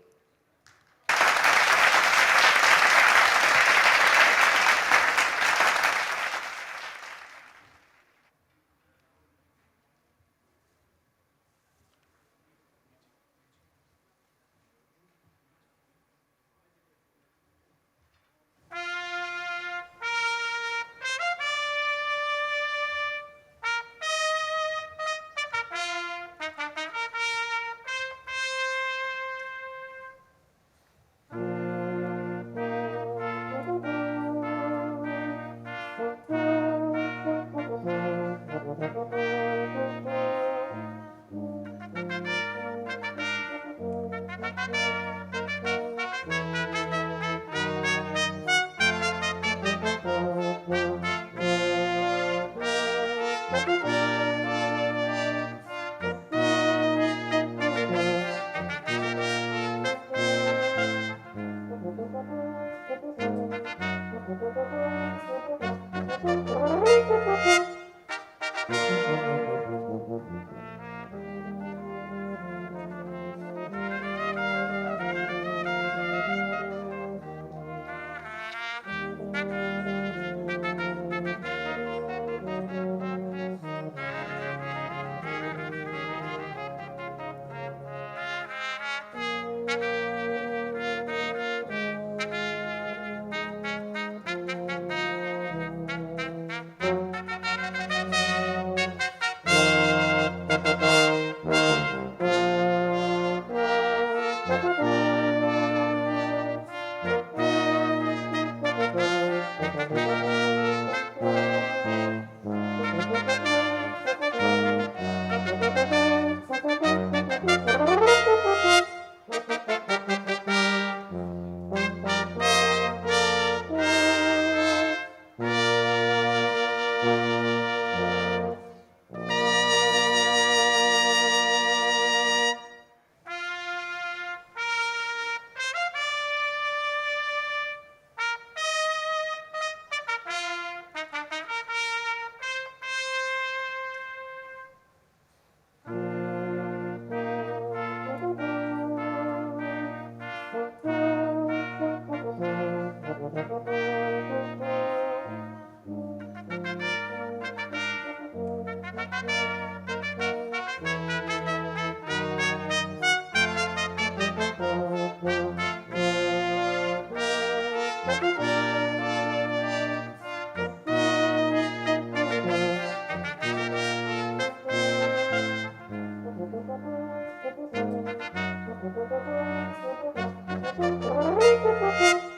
Thank you.